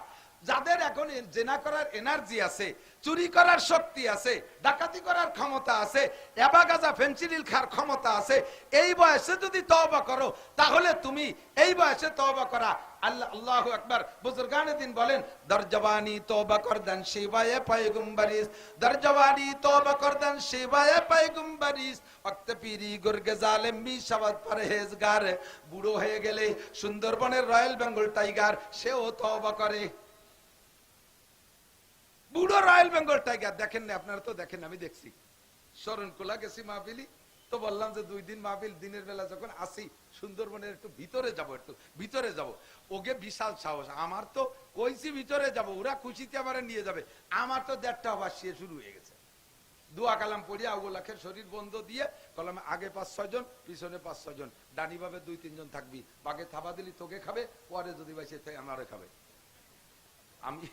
যাদের এখন জেনা করার এনার্জি আছে, চুরি করার শক্তি আছে, ডাকাতি করার ক্ষমতা আছে, এবা গাজা ফেন্সিডিল খাওয়ার ক্ষমতা আছে, এই বয়সে যদি তওবা করো, তাহলে তুমি এই বয়সে তওবা করা। আল্লাহ, আল্লাহু আকবার। বুজুর্গানে দিন বলেন, দরজওয়ানি তওবা করদান শিবায়ে পয়গম্বরিস, দরজওয়ানি তওবা করদান শিবায়ে পয়গম্বরিস, ওয়াক্ত পীরি গুরগে জালেম মি শাবাত পরহেজগার। বুড়ো হয়ে গেলে সুন্দরবনের রয়্যাল বেঙ্গল টাইগার সেও তওবা করে। বুড়ো রয়্যাল বেঙ্গল টাইগার দেখেন না? আপনারা তো দেখেন, আমি দেখছি। শরণখোলা গেছি মাহফিলি, তো বললাম যে 2 দিন মাহফিল, দিনের বেলা যখন আসি সুন্দরবনের একটু ভিতরে যাব, একটু ভিতরে যাব। ওকে বিশাল সাহস, আমার তো কইছি ভিতরে যাব, ওরা খুশিতে আমার নিয়ে যাবে, আমার তো 1:30টা বাসিয়ে শুরু হয়ে গেছে। দোয়া কালাম পড়িয়া ওগুলাখের শরীর বন্ধ দিয়ে কলামে আগে 5-6 জন, পিছনে 5-6 জন, ডানি ভাবে 2-3 জন থাকবি, বাগে থাবা দিলি তোকে খাবে, পরে যদি বাইসে আমারে খাবে। আমি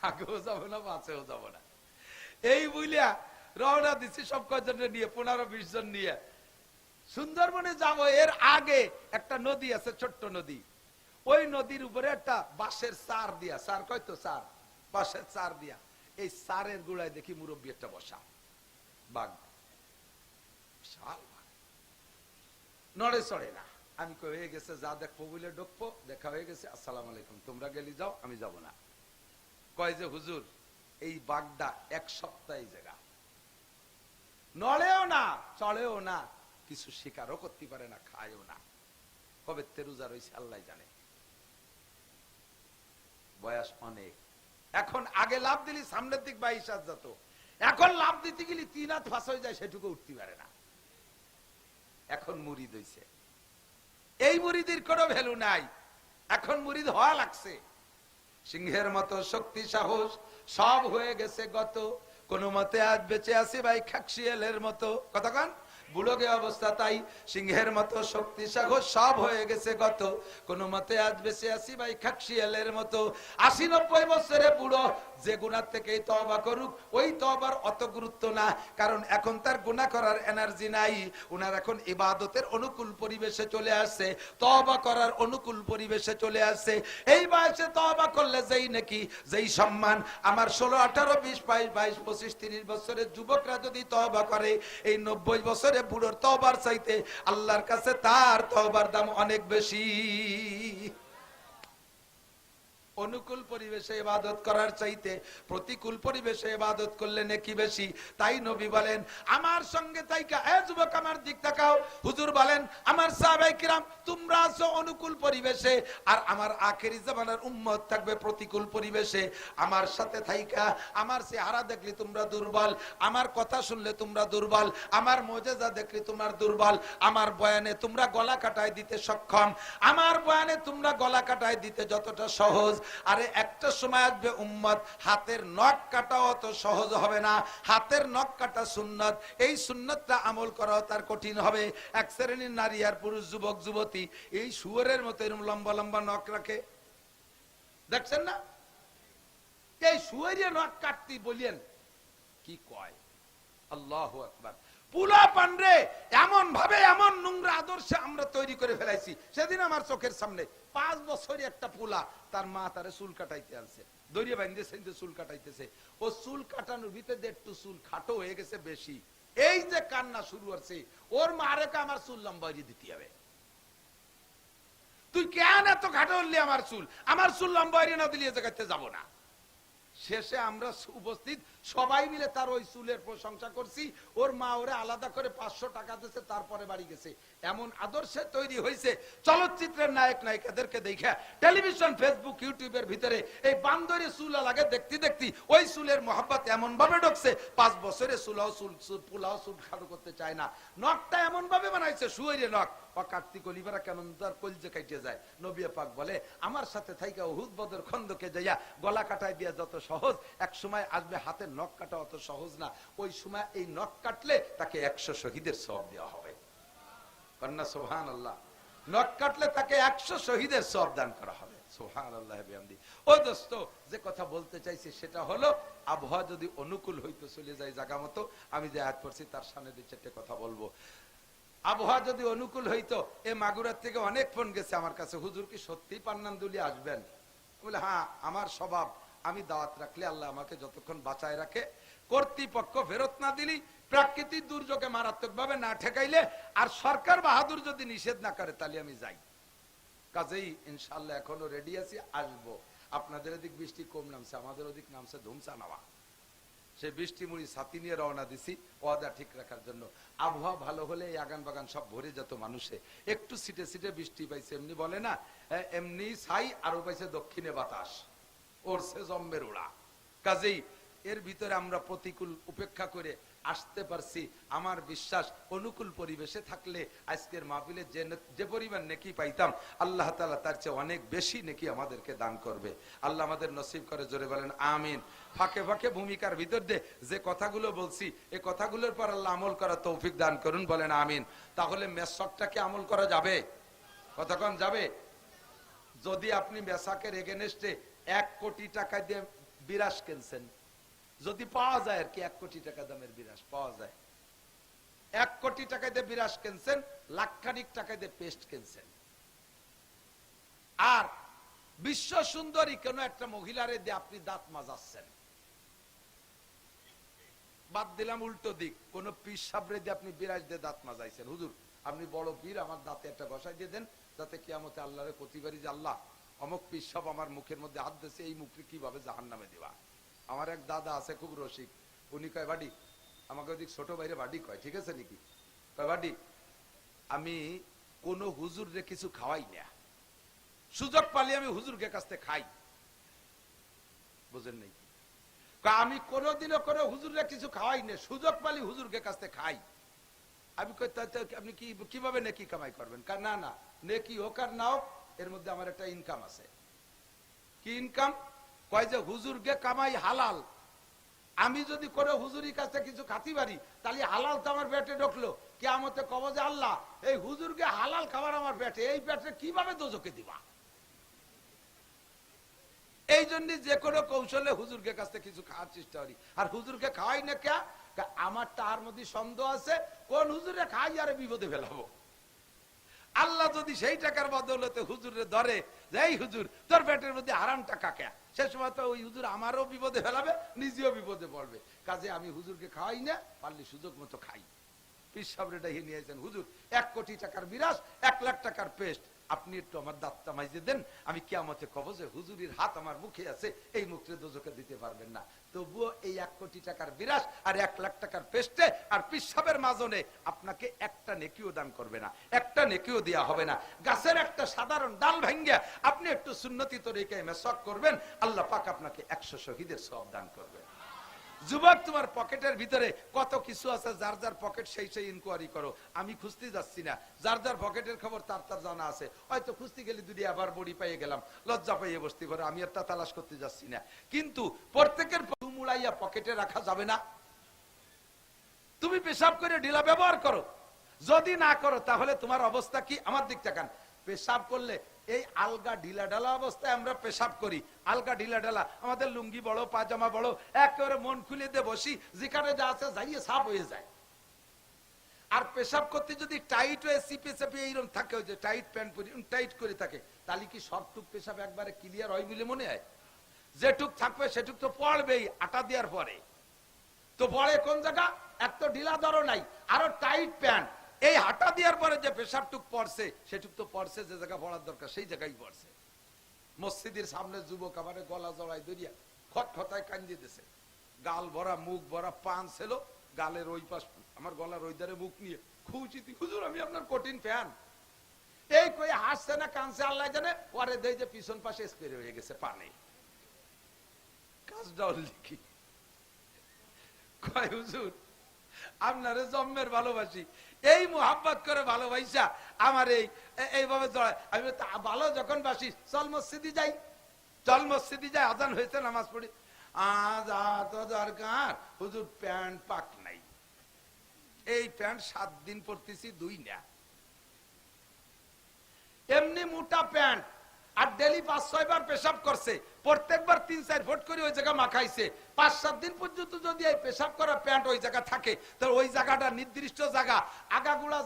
আগেও যাবো না, পাশেও যাবো না, এই বুঝলিয়া রওনা দিচ্ছি সব কজন নিয়ে, 15-20 জন নিয়ে সুন্দরবনে যাব। এর আগে একটা নদী আছে, ছোট্ট নদী, ওই নদীর উপরে একটা বাঁশের চার দিয়া, চার কয়তো চার, বাঁশের চার দিয়া, এই চারের গোড়ায় দেখি মুরব্বী একটা বসা, বাঘ, বিশাল বাঘ, নড়ে চড়ে না। আমি কই হয়ে গেছে, যা দেখবো বলে ঢুকবো, দেখা হয়ে গেছে, আসসালাম আলাইকুম, তোমরা গেলি যাও, আমি যাব না। কয় যে হুজুর এই বাঘটা এক সপ্তাহে জায়গা, নড়েও না, চড়েও না, কিছু শিকারও করতে পারে না, খায়ও না। কবে তেরুজা রয়েছে আল্লাহ জানে, বয়স অনেক। এখন আগে লাভ দিলি সামনের দিক 22 হাত যেত, এখন লাভ দিতে গেলে 3 হাত ফাঁস হয়ে যায়, সেটুকু উঠতে পারে না। এখন মুরিদ হইছে, এই মুরিদের কোনো ভ্যালু নাই, এখন মুরিদ হওয়া লাগছে। সিংহের মতো শক্তি সাহস সব হয়ে গেছে গত, কোন মতে আজ বেঁচে আছি ভাই খাকশিয়ালের মতো। কতক্ষণ বুড়োকে অবস্থা তাই, সিংহের মতো শক্তি সাহস সব হয়ে গেছে গত, কোন মতে আজ বেঁচে আছি ভাই খাকশিয়ালের মতো। 80-90 বছরে বুড়ো যে গুনাহ থেকে তওবা করুক, ওই তওবার অত গুরুত্ব না, কারণ এখন তার গুনাহ করার এনার্জি নাই। উনার এখন ইবাদতের অনুকূল পরিবেশে চলে আসছে, তওবা করার অনুকূল পরিবেশে চলে আসছে। এই বয়সে তওবা করলে যেই নাকি যেই সম্মান, আমার 16, 18, 20, 22, 25, 30 বছরের যুবকরা যদি তওবা করে, এই 90 বছরে বুড়োর তওবার চাইতে আল্লাহর কাছে তার তওবার দাম অনেক বেশি। অনুকূল পরিবেশে ইবাদত করার চাইতে প্রতিকূল পরিবেশে ইবাদত করলে নেকি বেশি। তাই নবী বলেন আমার সঙ্গে তাইকা, এ যুবক আমার দিক তাকাও, হুজুর বলেন আমার সাহাবায়ে কিরাম তোমরা আছো অনুকূল পরিবেশে, আর আমার আখেরি জামানার উম্মত থাকবে প্রতিকূল পরিবেশে। আমার সাথে থাইকা আমার চেহারা দেখলে তোমরা দুর্বল, আমার কথা শুনলে তোমরা দুর্বল, আমার মুজিজা দেখলে তোমরা দুর্বল, আমার বয়ানে তোমরা গলা কাটায় দিতে সক্ষম, আমার বয়ানে তোমরা গলা কাটায় দিতে যতটা সহজ, আরে একটা সময় আসবে উম্মত হাতের নখ কাটা অত সহজ হবে না। হাতের নখ কাটা সুন্নাত, এই সুন্নাতটা আমল করা তার কঠিন হবে। এক শ্রেণীর নারী আর পুরুষ, যুবক যুবতী এই শুয়োরের মতো এরকম লম্বা লম্বা নখ রাখে, দেখছেন না? এই শুয়োরের নখ কাটতে বলিয়েন কি কয়, আল্লাহু আকবার। পুলা পান্ডে এমন ভাবে এমন নোংরা আদর্শে আমরা তৈরি করে ফেলাইছি। সেদিন আমার চোখের সামনে 5 বছরের একটা পুলা, তার মা তারে চুল কাটাইতে আনছে, দড়িয়ে বাঁধতেছে, চুল কাটাইতেছে। ও চুল কাটানোর ভিতরে একটু চুল খাটো হয়ে গেছে বেশি, এই যে কান্না শুরু হচ্ছে, ওর মারে আমার চুল লম্বা দিতে হবে। তুই কেন এত খাটো হলি আমার চুল লম্বা না দিলে জায়গাতে যাবো না। শেষে আমরা উপস্থিত সবাই মিলে তার ওই চুলের প্রশংসা করছি। ওর মা ওরে আলাদা করে 500 টাকা দিয়েছে, তারপরে বাড়ি গেছে। এমন আদর্শে তৈরি হয়েছে, চলচ্চিত্রের নায়ক নায়িকাদেরকে দেখে টেলিভিশন, ফেসবুক, ইউটিউবের ভিতরে এই বান্দরে চুল লাগে দেখতে দেখতে ওই চুলের মহব্বত এমন ভাবে ঢুকছে, 5 বছরে চুলাও পোলাও চুল খাটো করতে চায় না। নখটা এমন ভাবে বানাইছে শুয়োরে নখ, কার্তিক অলিভারা কেমন তার কলজে কাটে যায়। নবী পাক বলে আমার সাথে থাইকা উহুদ বদর খন্দকে যাইয়া গলা কাটাই দিয়া যত সহজ, এক সময় আসবে হাতের নখ কাটা অত সহজ না। ওই সময় এই নখ কাটলে তাকে 100 শহীদের সওয়াব দেওয়া হবে। কন্যা সুবহানাল্লাহ। নখ কাটলে তাকে 100 শহীদের সওয়াব দান করা হবে। সুবহানাল্লাহ বিহামদি। ও দোস্ত, যে কথা বলতে চাইছি সেটা হলো আবহাওয়া যদি অনুকূল হইতো চলে যায় জায়গা মতো, আমি যে আয়াত পড়ছি তার সামনে 2-4টে কথা বলবো। আবহাওয়া যদি অনুকূল হইতো, এ মাগুরার থেকে অনেক ফোন গেছে আমার কাছে, হুজুর কি সত্যি পান্নানদুলি আসবেন? বলে হ্যাঁ, আমার স্বভাব, আমি দাওয়াত রাখলে আল্লাহ আমাকে যতক্ষণ বাঁচায় রাখে, কর্তৃপক্ষ ফেরত না দিলি, প্রাকৃতিক দুর্যোগে মারাত্মক ভাবে না ঠেকাইলে, আর সরকার বাহাদুর যদি নিষেধ না করে, তাহলে আমি যাই। কাজেই ইনশাআল্লাহ এখনো রেডি আছি, আসবো। আপনাদের ওদিক বৃষ্টি কম নামছে, আমাদের ওদিক নামছে ধুমসা নামা। সে বৃষ্টি মুড়ি ছাতি নিয়ে রওনা দিছি ওয়াদা ঠিক রাখার জন্য। আবহাওয়া ভালো হলে এই আগান বাগান সব ভরে যেত মানুষে। একটু সিটে সিটে বৃষ্টি পাইছে, এমনি বলে না, এমনি ছাই, আরো পাইছে দক্ষিণে বাতাস, ওরছে জম্মের ওড়া। কাজেই এর ভিতরে আমরা প্রতিকূল উপেক্ষা করে আসতে পারছি। আমার বিশ্বাস অনুকূল পরিবেশে থাকলে আজকের মাহফিলে যে পরিমাণ নেকি পাইতাম, আল্লাহ তাআলা তার চেয়ে অনেক বেশি নেকি আমাদেরকে দান করবে। আল্লাহ আমাদের নসিব করে, জোরে বলেন আমিন। ফাঁকে ফাঁকে ভূমিকার ভিতর দিয়ে যে কথাগুলো বলছি, এই কথাগুলোর পর আল্লাহ আমল করা তৌফিক দান করুন, বলেন আমিন। তাহলে মেসকটাকে আমল করা যাবে? কতক্ষণ যাবে? যদি আপনি মেসাকের এগেনস্টে 1 কোটি টাকা দিয়ে বিরাস কিনছেন, যদি পাওয়া যায় আর কি, 1 কোটি টাকা দামের বিরাস পাওয়া যায়, 1 কোটি টাকা দিয়ে বিরাস কিনছেন, লাখখানিক টাকা দিয়ে পেস্ট কিনছেন, আর বিশ্ব সুন্দরী কোন একটা মহিলারে দিয়ে আপনি দাঁত মাজাচ্ছেন, বাদ দিলাম উল্টো দিক, কোন পীর সাবরে দিয়ে আপনি বিরাস দিয়ে দাঁত মাজাইছেন, হুজুর আপনি বড় পীর, আমার দাঁতে একটা বসাই দিয়ে দেন, যাতে কিয়ামতে আল্লাহরে প্রতিবারই যে আল্লাহ অমুক পীর সাহেব আমার মুখের মধ্যে হাত দিয়েছে, এই মুখে কিভাবে জাহান্নামে দিবা, আমার এক দাদা আছে খুব রসিক, উনি কয় বাড়ি, আমাকে ওদিক ছোট বাইরে বাড়ি কয়, ঠিক আছে নাকি, কয় বাড়ি আমি কোন হুজুরে কিছু খাওয়াই না, সুযোগ পালি আমি হুজুরকে কাছ থেকে খাই। বুঝেন নাই? আমি কোনোদিনও কোনো হুজুরে কিছু খাওয়াই না, সুযোগ পালি হুজুরকে কাছ থেকে খাই। আমি কই আপনি কিভাবে নেকি কামাই করবেন? না না, নেকি হোক আর না হোক এর মধ্যে আমার একটা ইনকাম আছে। কি ইনকাম? কয় যে হুজুরকে কামাই হালাল, আমি যদি কোনো হুজুরির কাছে কিছু খাতি পারি তাহলে হালাল তো আমার পেটে ঢুকলো, কিয়ামতে কব যে আল্লাহ এই হুজুরকে হালাল খাবার আমার পেটে, এই পেটে কিভাবে দোজখে দিবা? এই জন্য যে কোনো কৌশলে হুজুরকে কাছ থেকে কিছু খাওয়ার চেষ্টা করি। আর হুজুরকে খাওয়াই না কে? আমার তার মধ্যে সন্দেহ আছে কোন হুজুরে খাই আর বিপদে ফেলাবো। আল্লাহ যদি সেই টাকার বদৌলতে হুজুরে ধরে যে এই হুজুর তোর পেটের মধ্যে হারাম টাকা কে, সে সময় তো ওই হুজুর আমারও বিপদে ফেলাবে, নিজেও বিপদে পড়বে। কাজে আমি হুজুরকে খাওয়াই না, পারলে সুযোগ মতো খাই। পীর সাহেব ডাকিয়ে নিয়েছেন, হুজুর 1 কোটি টাকার বিরাজ, 1 লাখ টাকার পেস্ট, আপনি একটু আমার দাঁতটা মাইজে দেন, আমি কিয়ামতে কব যে হুজুরির হাত আমার মুখে আছে, এই মুখে দোজখে দিতে পারবেন না। তবুও এই 1 কোটি টাকার বিরাজ আর 1 লাখ টাকার পেস্টে আর পীর সাহেবের মাজনে আপনাকে একটা নেকিও দান করবে না, একটা নেকিও দেওয়া হবে না। গাছের একটা সাধারণ ডাল ভাঙ্গিয়া আপনি একটু সুন্নতি তরিকায় মেসওয়াক করবেন, আল্লাহ পাক আপনাকে 100 শহীদের সওয়াব দান করবে। যুবক, তোমার পকেটের ভিতরে কত কিছু আছে, যার যার পকেট সেই সেই ইনকোয়ারি করো। আমি খুঁজতে যাচ্ছি না, যার যার পকেটের খবর তার তার জানা আছে। হয়তো খুঁজতে গেলে দুটি আবার বড়ি পাইয়ে গেলাম, লজ্জা পাইয়ে বসতে করে, আমি একটা তালাশ করতে যাচ্ছি না। কিন্তু প্রত্যেকের মুড়াইয়া পকেটে রাখা যাবে না। তুমি পেশাব করে ঢিলা ব্যবহার করো, যদি না করো তাহলে তোমার অবস্থা কি? আমার দিক তাকান। পেশাব করলে এই আলগা ঢিলা ঢালা অবস্থায় আমরা পেশাব করি, আলগা ঢিলা ঢালা, আমাদের লুঙ্গি বড়, পাজামা বড়, একেবারে মন খুলে দিয়ে বসি, যেখানে যা আছে যাইয়ে সাফ হয়ে যায়। আর পেশাব করতে যদি টাইট হয়ে চিপে চেপে এইরকম থাকে, ওই যে টাইট প্যান্ট পরি টাইট করে থাকে, তাহলে কি সবটুক পেশাব একবারে ক্লিয়ার হয় বলে মনে হয়? যেটুক থাকবে সেটুক তো পড়বেই আটা দেওয়ার পরে। তো পড়ে কোন জায়গা? এত ঢিলা ধরো নাই, আরো টাইট প্যান্ট, এই হাঁটা দেওয়ার পরে যে পেশাবটুক পড়ছে সেটুক তো পড়ছে, যে জায়গা পড়ার দরকার সেই জায়গায় পড়ছে। মসজিদের সামনে যুবক আমার গলা জড়াই দরিয়া খটখটায় কান্দি দিছে, গাল ভরা মুখ ভরা পান ছিল, গালের ওই পাশ আমার গলার ওই ধারে মুখ নিয়ে খুঁজিতি, হুজুর আমি আপনার কঠিন ফ্যান। এই কই হাসছে না কানছে আল্লাহ জানে, পরে দেই যে পিছন পাশে স্প্রে হয়ে গেছে পানি। কাজটা লিখি কয় হুজুর আপনারে জন্মের ভালোবাসি, এই মোহাব্বত করে ভালোবাসা আমার এইভাবে জড়ায়। আমি ভালো যখন বাসি, চল মসজিদে যাই, চল মসজিদে যাই, আজান হয়েছে নামাজ পড়ি। আজ দরকার হুজুর প্যান্ট পাক নাই, এই প্যান্ট 7 দিন পরতেছি 2 না, এমনি মোটা প্যান্ট, আর ডেলি 5-6 বার পেশাব করছে, প্রত্যেকবার 3-4 ফুট করে ওই জায়গা মাখাইছে। 5-7 দিন পর্যন্ত যদি এই পেশাব করা প্যান্ট ওই জায়গা থাকে, তাহলে ওই জায়গাটা নির্দিষ্ট জায়গা, আগাগুড়া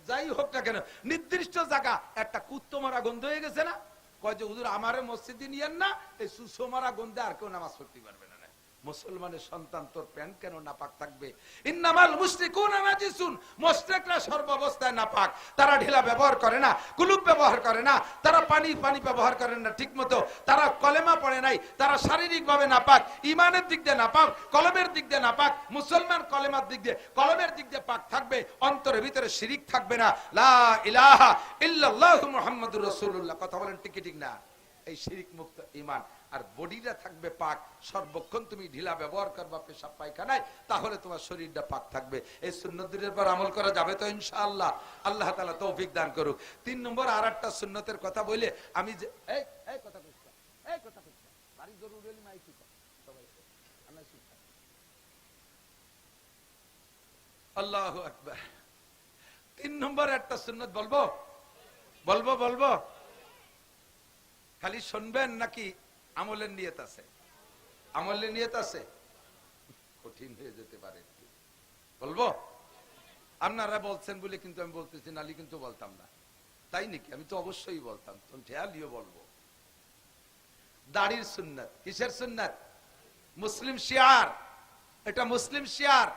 যাই হোক না কেন নির্দিষ্ট জায়গা একটা কুত্তো মারা গন্ধ হয়ে গেছে না? কয় যে হুজুর আমারে মসজিদে নিয়েন না, এই সুসো মারা গন্ধে আর কেউ নামাজ পড়তে পারবে না। মুসলমানের সন্তান তোর প্যান্ট কেন নাপাক থাকবে? ইন্নামাল মুশরিকুনা নাজিসুন, মুশরিকরা সর্বাবস্থায় নাপাক। তারা ঢিলা ব্যবহার করে না, কুলুপ ব্যবহার করে না, তারা পানি ব্যবহার করেন না ঠিকমতো, তারা কলেমা পড়ে নাই, তারা শারীরিক ভাবে নাপাক, ইমানের দিক দিয়ে নাপাক, কলমের দিক দিয়ে নাপাক। মুসলমান কলেমার দিক দিয়ে কলমের দিক দিয়ে পাক থাকবে, অন্তরের ভিতরে শিরিক থাকবে না। লা ইলাহা ইল্লাল্লাহু মুহাম্মাদুর রাসূলুল্লাহ, কথা বলেন ঠিক ঠিক না? এই শিরিক মুক্ত ঈমান। আর বডিটা থাকবে পাক, সর্বক্ষণ তুমি ঢিলা ব্যবহার করবা পেশাব পায়খানায়, তাহলে তোমার শরীরটা পাক থাকবে। এই সুন্নতের উপর আমল করা যাবে তো ইনশাআল্লাহ? আল্লাহ তাআলা তৌফিক দান করুক। 3 নম্বর আরেকটা সুন্নতের কথা বলে আমি যে এই কথা কইছি, এই কথা কইছি, বাড়ি জরুরি হলে মাইকি কর সবাই, আমরা শিখা। আল্লাহু আকবার। 3 নম্বর একটা সুন্নত বলবো বলবো বলবো খালি শুনবেন নাকি আমলের নিয়ত আছে? আমলের নিয়ত আছে? কঠিন হয়ে যেতে পারে, বলবো? আপনারা বলছেন বলে কিন্তু আমি বলতেছি, নালি কিন্তু বলতাম না। তাই নাকি? আমি তো অবশ্যই বলতাম, ঠেয়ালিও বলবো। দাড়ির সুন্নাত। কিসের সুন্নাত? মুসলিম শিয়ার, এটা মুসলিম শিয়ার।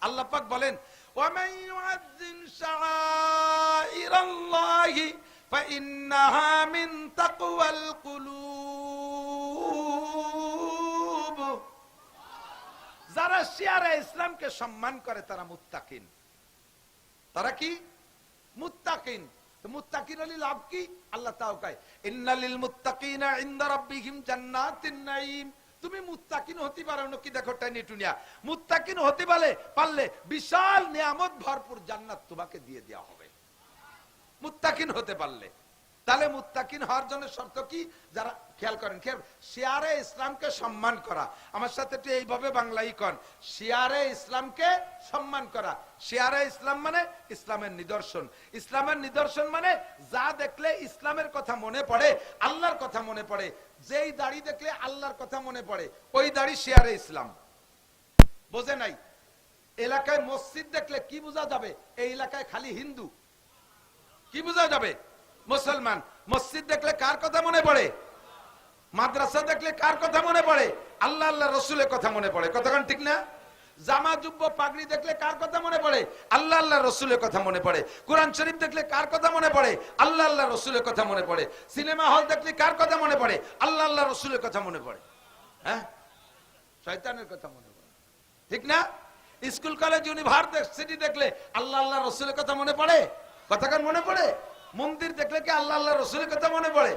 আল্লাহ পাক বলেন ওয়ামান ইউআযযিম শাআইরাল্লাহি ফাইন্নাহা মিন তাকওয়াল কুলুব। যারা শিয়ারে ইসলামকে সম্মান করে তারা মুত্তাকিন। তারা কি? মুত্তাকিন। মুত্তাকিন হলে লাভ কি? আল্লাহ তাও কয় ইন্নালিল মুত্তাকিনা ইনদা রাব্বিহিম জান্নাতিন নাঈম। তুমি মুত্তাকিন হতে পারো নাকি? দেখো টাইনি টুনিয়া, মুত্তাকিন হতে পারলে বিশাল নিয়ামত ভরপুর জান্নাত তোমাকে দিয়ে দেওয়া হবে মুত্তাকিন হতে পারলে। তাহলে মুত্তাকিন হওয়ার জন্য শর্ত কি? যারা খেয়াল করেন, শিয়ারে ইসলামকে সম্মান করা। আমার সাথে একটু এইভাবে বাংলাই কন, শিয়ারে ইসলামকে সম্মান করা। শিয়ারে ইসলাম মানে ইসলামের নিদর্শন। ইসলামের নিদর্শন মানে যা দেখলে ইসলামের কথা মনে পড়ে, আল্লাহর কথা মনে পড়ে। যেই দাড়ি দেখলে আল্লাহর কথা মনে পড়ে, ওই দাড়ি শিয়ারে ইসলাম। বোঝে নাই? এলাকায় মসজিদ দেখলে কি বোঝা যাবে? এই এলাকায় খালি হিন্দু। কি বোঝা যাবে? মুসলমান। মসজিদ দেখলে কার কথা মনে পড়ে? মাদ্রাসা দেখলে কার কথা মনে পড়ে? আল্লাহ আল্লাহ রসুলের কথা মনে পড়ে। কতক্ষণ ঠিক না? জামা জুব্ব পাগড়ি দেখলে কার কথা মনে পড়ে? আল্লাহ আল্লাহ রসুলের কথা মনে পড়ে। কোরআন শরীফ দেখলে কার কথা মনে পড়ে? আল্লাহ আল্লাহ রসুলের কথা মনে পড়ে। সিনেমা হল দেখলে কার কথা মনে পড়ে? আল্লাহ আল্লাহ রসুলের কথা মনে পড়ে। হ্যাঁ, শয়তানের কথা মনে পড়ে। ঠিক না? স্কুল কলেজ ইউনিভার্সিটি দেখলে আল্লাহ আল্লাহ রসুলের কথা মনে পড়ে। কতক্ষণ মনে পড়ে? মন্দির দেখলে কি আল্লাহ আল্লাহ রসুলের কথা মনে পড়ে?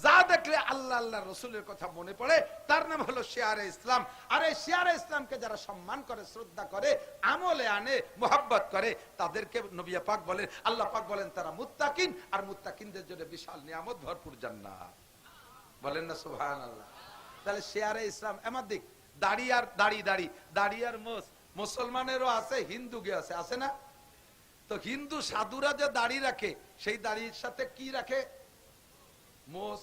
যা দেখলে আল্লাহ আল্লাহ রসুলের কথা মনে পড়ে তার নাম হলো শিয়ারে ইসলাম। আর এই শিয়ারে ইসলামকে যারা সম্মান করে, শ্রদ্ধা করে, আমলে আনে, মোহাব্বত করে, তাদেরকে নবী পাক বলেন, আল্লাহ পাক বলেন তারা মুত্তাকিন। আর মুত্তাকিনদের জন্য বিশাল নিয়ামত ভরপুর জান্নাত। বলেন না সুবহানাল্লাহ। তাহলে শিয়ারে ইসলাম আমার দিক। দাড়ি আর দাড়ি আর মোস মুসলমানেরও আছে, হিন্দুকে আছে, আছে না? তো হিন্দু সাধুরা যে দাড়ি রাখে, সেই দাড়ির সাথে কি রাখে? মোষ।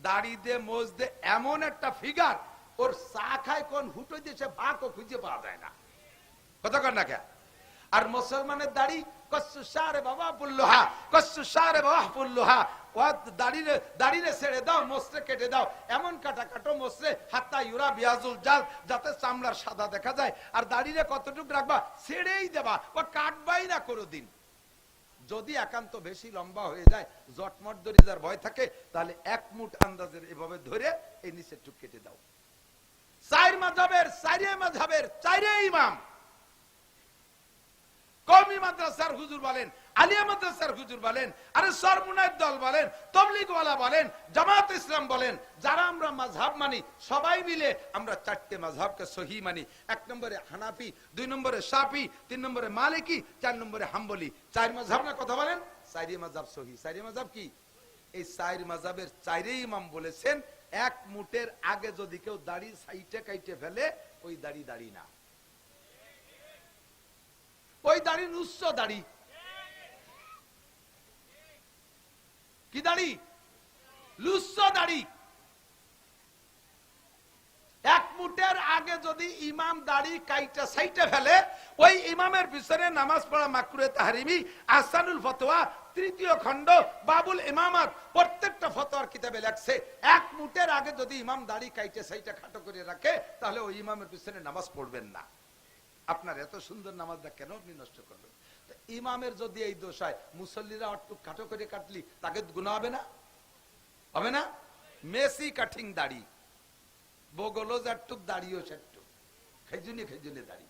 দাড়ি দে মোষ দে এমন একটা ফিগার, ওর চা খায় কোন হুটো দিয়েছে ভাগও খুঁজে পাওয়া যায় না। কথা কর না কে? আর মুসলমানের দাড়ি কচ্ছু সারে বাবা পুল্লোহা, কচ্ছু সারে বাবা পুল্লোহা। দাড়িরে ছেড়ে দাও, মোসরে কেটে দাও, এমন কাটো মোসরে হাত্তা ইউরা বিয়াজুল জাল, যাতে চামড়ার সাদা দেখা যায়। আর দাড়িরে কতটুকু রাখবা? ছেড়েই দেবা, ও কাটবাই না কোনোদিন। যদি একান্ত বেশি লম্বা হয়ে যায়, জটমট দরিদার ভয় থাকে, তাহলে এক মুঠ আন্দাজের এভাবে ধরে এই নিচে টুক কেটে দাও। চার মাযহাবের চাইরে ইমাম, কওমি মাদ্রাসার হুজুর বলেন, আলিয়া মাদ্রাসার হুজুর বলেন, আরে সরমুনায়ের দল বলেন, তাবলীগওয়ালা বলেন, জামাত ইসলাম বলেন, যারা আমরা মাযহাব মানি, সবাই মিলে আমরা চারটে মাযহাবকে সহি মানি। 1 নম্বরে হানাফি, 2 নম্বরে শাফি, 3 নম্বরে মালিকি, 4 নম্বরে হাম্বলি। 4 মাযহাব না? কথা বলেন। 4 মাযহাব সহি। 4 মাযহাব কি? এই 4 মাযহাবের 4 ইমাম বলেছেন, এক মুঠের আগে যদি কেউ দাড়ি সাইটে কাইটে ফেলে, ওই দাড়ি না। ওই দাড়ি নুচ্ছ দাড়ি। কি দাড়ি? লুচ্ছ দাড়ি। এক মুঠের আগে যদি ইমাম দাড়ি কাইটা সাইটে ফেলে, ওই ইমামের পিছনে নামাজ পড়া মাকরুহে তাহরিমি। আহসানুল ফতোয়া 3য় খণ্ড বাবুল ইমামাত, প্রত্যেকটা ফতোয়ার কিতাবে লেখছে, এক মুঠের আগে যদি ইমাম দাড়ি কাইটে সাইটে খাটো করে রাখে, তাহলে ওই ইমামের পিছনে নামাজ পড়বেন না। আপনার এত সুন্দর নামাজটা কেন আপনি নষ্ট করবেন? ইমামের যদি এই দোষ হয়, মুসল্লিরা একটু খাটো করে কাটলি তাকে গুনাহ হবে না? হবে না? মেসি কাটিং দাড়ি, বগলও যাটুক দাড়িও সেটুক, খেজুনি দাড়ি।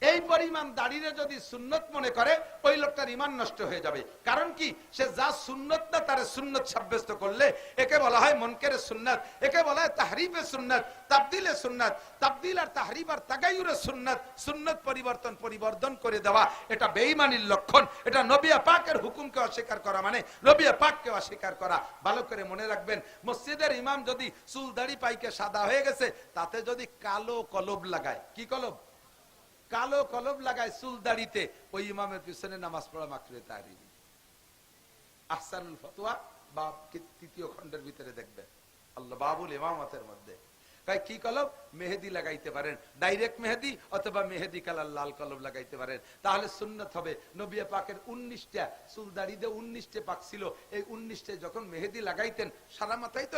এই পরিমাণ দাড়িরে যদি সুন্নত মনে করে, ওই লোকটার ঈমান নষ্ট হয়ে যাবে। কারণ কি? সে যা সুন্নত না তার সুন্নত সাব্যস্ত করলে একে বলা হয় মুনকারে সুন্নাত, একে বলা হয় তাহরিফে সুন্নাত, তাবদীলে সুন্নাত। তাবদীল আর তাহরিফ আর তাগায়ুরে সুন্নাত, সুন্নত পরিবর্তন করে দেওয়া, এটা বেঈমানির লক্ষণ। এটা নবী পাকের হুকুমকে অস্বীকার করা মানে নবী পাককে অস্বীকার করা। ভালো করে মনে রাখবেন, মসজিদের ইমাম যদি চুল দাড়ি পাইকে সাদা হয়ে গেছে, তাতে যদি কালো কলব লাগায়, কি কলব? কালো কলব লাগায় চুল দাড়িতে, ওই ইমামের পিছনে নামাজ পড়া মাকরুহে তাহরিমি। আহসানুল ফতোয়া বা 3য় খণ্ডের ভিতরে দেখবেন, আল্লাহ বাবুল ইমামাতের মধ্যে কি কলব? মেহেদি লাগাইতে পারেন, ডাইরেক্ট মেহেদি, অথবা মেহেদি কালার লাল কলব লাগাইতে পারেন, তাহলে সুন্নত হবে। নবী পাকের 19টা চুল দাড়িতে 19টে পাক ছিল, এই 19টে যখন মেহেদি লাগাইতেন, সাদা মাথায় তো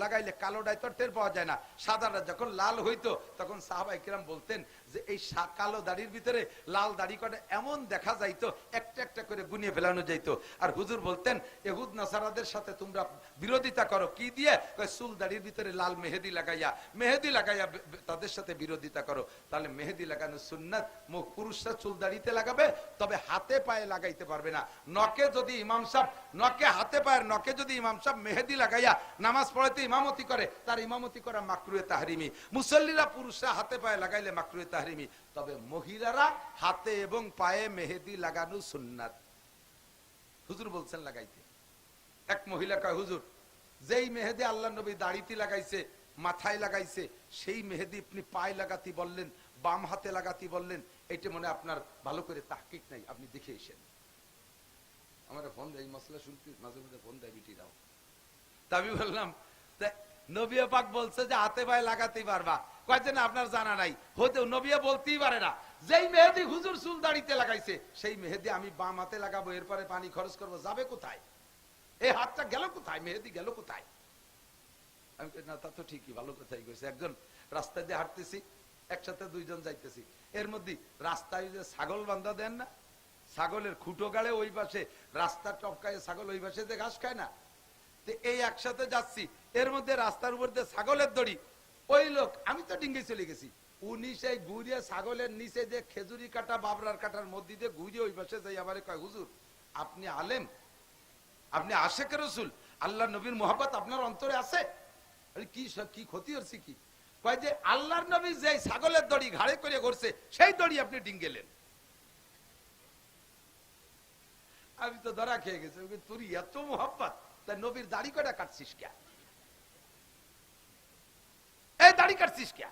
লাগাইলে কালোটাই তো টের পাওয়া যায় না, সাদাটা যখন লাল হইতো, তখন সাহাবায়ে কিরাম বলতেন যে এই কালো দাড়ির ভিতরে লাল দাড়ি কটা এমন দেখা যাইতো, একটা একটা করে গুনিয়ে ফেলানো যাইতো। আর হুজুর বলতেন, ইহুদ নাসারাদের সাথে তোমরা বিরোধিতা করো, কি দিয়ে? চুল দাড়ির ভিতরে লাল মেহেদি লাগাইয়া। মেহেদি লাগাইয়া তাদের সাথে বিরোধিতা করো, তাহলে মেহেদি লাগানো সুন্নাত। পুরুষরা চুল দাড়িতে লাগাবে, তবে হাতে পায়ে লাগাইতে পারবে না। নকে যদি ইমাম সাহেব, নকে হাতে পায়ের নকে যদি ইমাম সাহেব মেহেদি লাগাইয়া নামাজ পড়াইতে ইমামতি করে, তার ইমামতি করা মাকরুহে তাহরিমি। মুসল্লিরা পুরুষরা হাতে পায়ে লাগাইলে মাকরুহে তাহরিমি, তবে মহিলারা হাতে এবং পায়ে মেহেদি লাগানো সুন্নাত। হুজুর বলছেন লাগাইতে। এক মহিলা কয়, হুজুর যেই মেহেদি আল্লাহ নবী দাড়িতে লাগাইছে, মাথায় লাগাইছে, সেই মেহেদি আপনি পায়ে লাগাতে বললেন, বাম হাতে লাগাতে বললেন, এটা মনে আপনার ভালো করে তাহকিক নাই, আপনি দেখে এসেন। আমার ফোন দেয়, এই মশলা শুনতে মাঝে মাঝে ফোন দেয় বিটিরাও। তা আমি বললাম, নবী পাক বলছে যে হাতে পায়ে লাগাতেই পারবা। কয়েছে না, আপনার জানা নাই, হতেও নবী বলতেই পারে না। যেই মেহেদি হুজুর চুল দাড়িতে লাগাইছে, সেই মেহেদি আমি বাম হাতে লাগাবো, এরপরে পানি খরচ করবো, যাবে কোথায়? এই হাতটা গেল কোথায়? মেহেদি গেল কোথায়? আমি না, তা তো ঠিকই, ভালো কথাই কইছে। একজন রাস্তা দিয়ে হাঁটতেছি, একসাথে দুইজন যাইতেছি, এর মধ্যে রাস্তায় যে ছাগল বান্ধা দেন না, ছাগলের খুঁটো গাড়ে ওই পাশে রাস্তা টপকায়, ছাগল ওই পাশে যে ঘাস খায় না, তো এই একসাথে যাচ্ছি, এর মধ্যে রাস্তার উপর দিয়ে ছাগলের দড়ি। ওই লোক, আমি তো ডিঙ্গে চলে গেছি, উনি সেই ঘুরিয়ে ছাগলের নিচে যে খেজুরি কাটা বাবরার কাটার মধ্যে দিয়ে ঘুরিয়ে ওই পাশে যাই। আবার কয়, হুজুর আপনি আলেম, আপনি আশেক রাসূল, আল্লাহ নবীর মোহাব্বত আপনার অন্তরে আছে? কি কি ক্ষতি হচ্ছে কি? কয় যে আল্লাহর নবী যে ছাগলের দড়ি ঘাড়ে করে ঘুরছে, সেই দড়ি আপনি ডিঙ্গেলেন। আমি তো ধরা খেয়ে গেছি, তোর এত মোহাব্বত, তাই নবীর দাড়ি কয়টা কাটছিস কে? এই দাড়ি কাটছিস কে?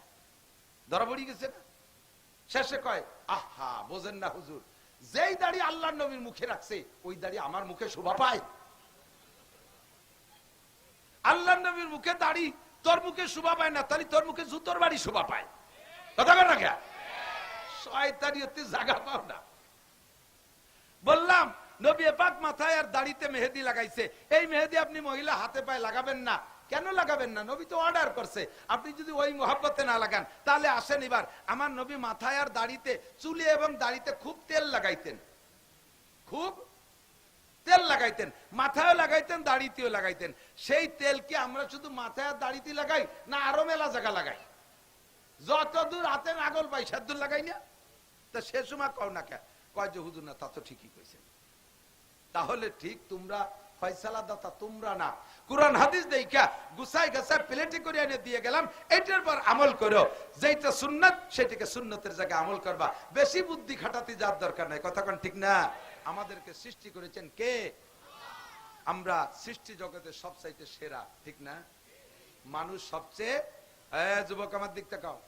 ধরা পড়ে গেছে না? শেষে কয়, আহা বোঝেন না হুজুর, যেই দাড়ি আল্লাহর নবীর মুখে রাখছে, ওই দাড়ি আমার মুখে শোভা পায়? আল্লাহর নবীর মুখে দাড়ি তোর মুখে শোভা পায় না, তাহলে তোর মুখে জুতোর বাড়ি শোভা পায়। কথা বল না, শয়তানি হতে জায়গা পাও না। বললাম নবী পাক মাথায় আর দাড়িতে মেহেদি লাগাইছে, এই মেহেদি আপনি মহিলা হাতে পায়ে লাগাবেন না। কেন লাগাবেন না? নবী তো অর্ডার করছে। আপনি যদি ওই মহব্বতে না লাগান, তাহলে আসেন এবার, আমার নবী মাথায় আর দাড়িতে, চুলে এবং দাড়িতে খুব তেল লাগাইতেন, খুব তেল লাগাইতেন, মাথায় লাগাইতেন, দাড়িতেও লাগাইতেন। সেই তেল কি আমরা শুধু মাথায় আর দাড়িতে লাগাই, না আরো মেলা জায়গা লাগাই? যতদূর হাতে নাগল পাই সেদূর লাগাই না। তা সে সময় কও না কে? কয় যে হুজুর না, তা তো ঠিকই কইছেন। তাহলে ঠিক তোমরা ফয়সালা দাতা তোমরা না, কুরআন হাদিস দেইখা গুছাই গাছাই প্লেটে করে এনে দিয়ে গেলাম, এটার পর আমল করো। যেটা সুন্নাত সেটাকে সুন্নতের জায়গায় আমল করবা, বেশি বুদ্ধি খাটাতে যাওয়ার দরকার নাই। কথা কোন ঠিক না? আমাদেরকে সৃষ্টি করেছেন কে? আমরা সৃষ্টি জগতের সবচাইতে সেরা, ঠিক না? মানুষ সবচেয়ে, যুবক আমার দিক তাকাও,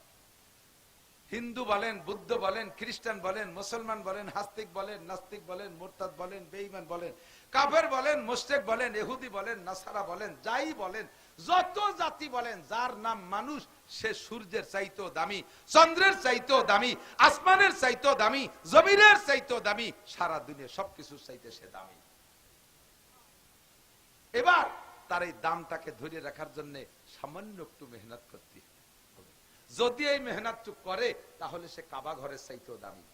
হিন্দু বলেন, বুদ্ধ বলেন, খ্রিস্টান বলেন, মুসলমান বলেন, হাস্তিক বলেন, নাস্তিক বলেন, মুরতাদ বলেন, বেঈমান বলেন, কাফের বলেন, মুশরিক বলেন, ইহুদি বলেন, নাসারা বলেন, যাই বলেন, যত জাতি বলেন, যার নাম মানুষ, সে সূর্যের চাইতেও দামি, চন্দ্রের চাইতেও দামি, আসমানের চাইতেও দামি, জমিনের চাইতেও দামি, সারা দুনিয়া সবকিছুর চাইতে সে দামি। এবার তার এই দামটাকে ধরে রাখার জন্য সামান্য একটু মেহনত করতে হবে। যদি এই মেহনতটুক করে, তাহলে সে কাবা ঘরের চাইতেও দামি।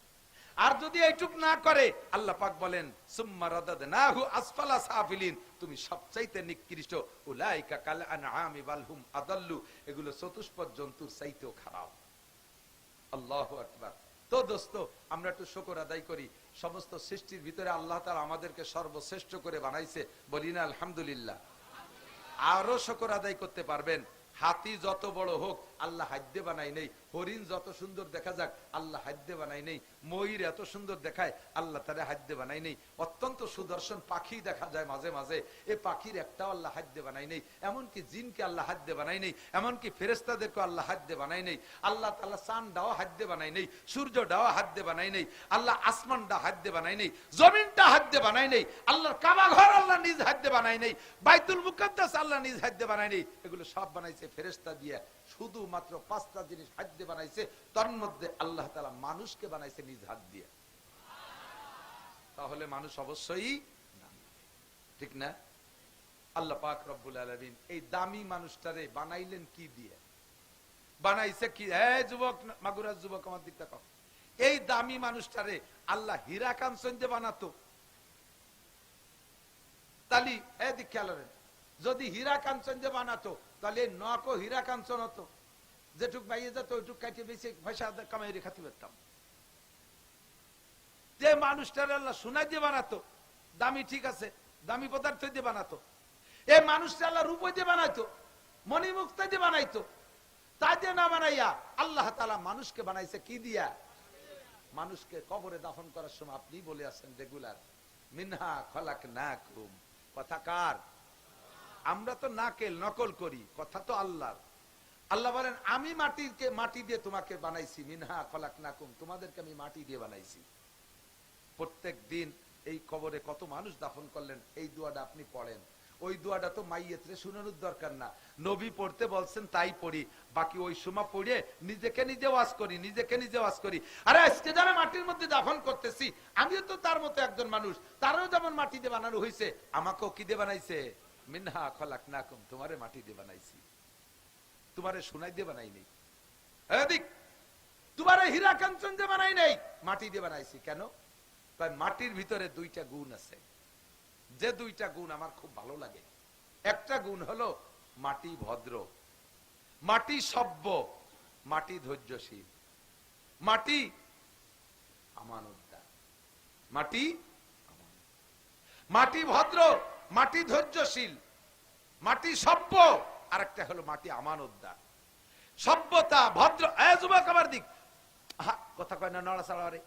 আর যদি এইটুক না করে, আল্লাহ পাক বলেন সুম্মা রাদাদনাহু আসফালা সাফিলিন, তুমি সবচাইতে নিকৃষ্ট। উলাইকা কাল আনআমি বাল হুম আদাল্লু, এগুলো চতুষ্পদ জন্তুর চাইতেও খারাপ। আল্লাহু আকবার। তো দোস্ত, আমরা একটু শুকর আদায় করি। সমস্ত সৃষ্টির ভিতরে আল্লাহ তাআলা আমাদেরকে সর্বশ্রেষ্ঠ করে বানাইছে, বলি না আলহামদুলিল্লাহ। আরো শুকর আদায় করতে পারবেন। হাতি যত বড় হোক, আল্লাহ হাদ্দে বানাই নেই। হরিণ যত সুন্দর দেখা যাক, আল্লাহ হাদ্দে বানাই নেই। ময়ূর এত সুন্দর দেখায়, আল্লাহ তারে হাদ্দে বানাই নেই। অত্যন্ত সুদর্শন পাখি দেখা যায় মাঝে মাঝে, এই পাখির একটাও আল্লাহ হাদ্দে বানাই নেই। এমনকি জিনকে আল্লাহ হাদ্দে বানাই নেই, এমনকি ফেরেশতাদেরকে আল্লাহ হাদ্দে বানাই নেই। আল্লাহ তাআলা চাঁদটাও হাদ্দে বানাই নেই, সূর্যটাও হাদ্দে বানাই নেই। আল্লাহ আসমানটা হাদ্দে বানাই নেই, জমিনটা হাদ্দে বানাই নেই। আল্লাহর কাবা ঘর আল্লাহ নিজ হাদ্দে বানাই নেই, বাইতুল মুকাদ্দাস আল্লাহ নিজ হাদ্দে বানাই নেই। এগুলো সব বানাইছে ফেরেশতা দিয়ে। শুধুমাত্র 5টা জিনিস হাদ্দে বানাইছে, তার মধ্যে আল্লাহ তাআলা মানুষকে বানাইছে নিজ হাত দিয়ে। তাহলে মানুষ অবশ্যই ঠিক না? আল্লাহ পাক রব্বুল আলামিন এই দামি মানুষটারে বানাইলেন কি দিয়ে? বানাইছে কি? যুবক, মাগুরা যুবক আমার দিক তাকাও, এই দামি মানুষটারে আল্লাহ হীরা কাঞ্চন দিয়ে বানাতো, তাহলে এদিক খেয়াল করেন, যদি হীরা কাঞ্চন দিয়ে বানাতো, তাহলে নকও হীরা কাঞ্চন হতো। যেটুক বাইয়ে যেত ওইটুক কাটিয়ে বেশি পয়সা কামাই রেখে পারতাম। যে মানুষটার আল্লাহ সোনা দিয়ে বানাতো, দামি ঠিক আছে, দামি পদার্থ দিয়ে বানাতো, এই মানুষটা আল্লাহ রূপ দিয়ে বানাইতো, মণিমুক্তা দিয়ে বানাইতো, তা দিয়ে না বানাইয়া আল্লাহ তাআলা মানুষকে বানাইছে কি দিয়া? মানুষকে কবরে দাফন করার সময় আপনি বলে আছেন রেগুলার, মিনহা খলাকনাকুম। কথা কার? আমরা তো নাকেল নকল করি, কথা তো আল্লাহর। আল্লাহ বলেন আমি মাটি দিয়ে তোমাকে বানাইছি, মিনহা খলাকনাকুম, তোমাদেরকে আমি মাটি দিয়ে বানাইছি। প্রত্যেক দিন এই কবরে কত মানুষ দাফন করলেন, এই দোয়াটা আপনি পড়েন। ওই দোয়াটা তো মাইয়েতরে শুনানোর দরকার না, নবী পড়তে বলছেন তাই পড়ি, বাকি ওই সময় পড়ে নিজেকে নিজে ওয়াজ করি, নিজেকে নিজে ওয়াজ করি। আরে আজকে যারা মাটির মধ্যে দাফন করতেছি, আমিও তো তার মতো একজন মানুষ, তারও যেমন মাটি দিয়ে বানানো হয়েছে, আমাকেও কি দিয়ে বানাইছে? মিনহা খলাকনাকুম, তোমারে মাটি দিয়ে বানাইছি, তোমারে সোনাই দিয়ে বানাই নেই, এদিক তোমারে হীরা কাঞ্চন দিয়ে বানাই নেই, মাটি দিয়ে বানাইছি। কেন? মাটির ভিতরে দুইটা গুণ আছে, যে দুইটা গুণ আমার খুব ভালো লাগে। একটা গুণ হলো মাটি ভদ্র, মাটি সভ্য, মাটি ধৈর্যশীল, মাটি আমানতদার। মাটি ভদ্র, মাটি ধৈর্যশীল, মাটি সভ্য, আর একটা হলো মাটি আমানতদার। সভ্যতা ভদ্র, যুবক আমার দিক কথা কয় না, নড়াচড়া রে।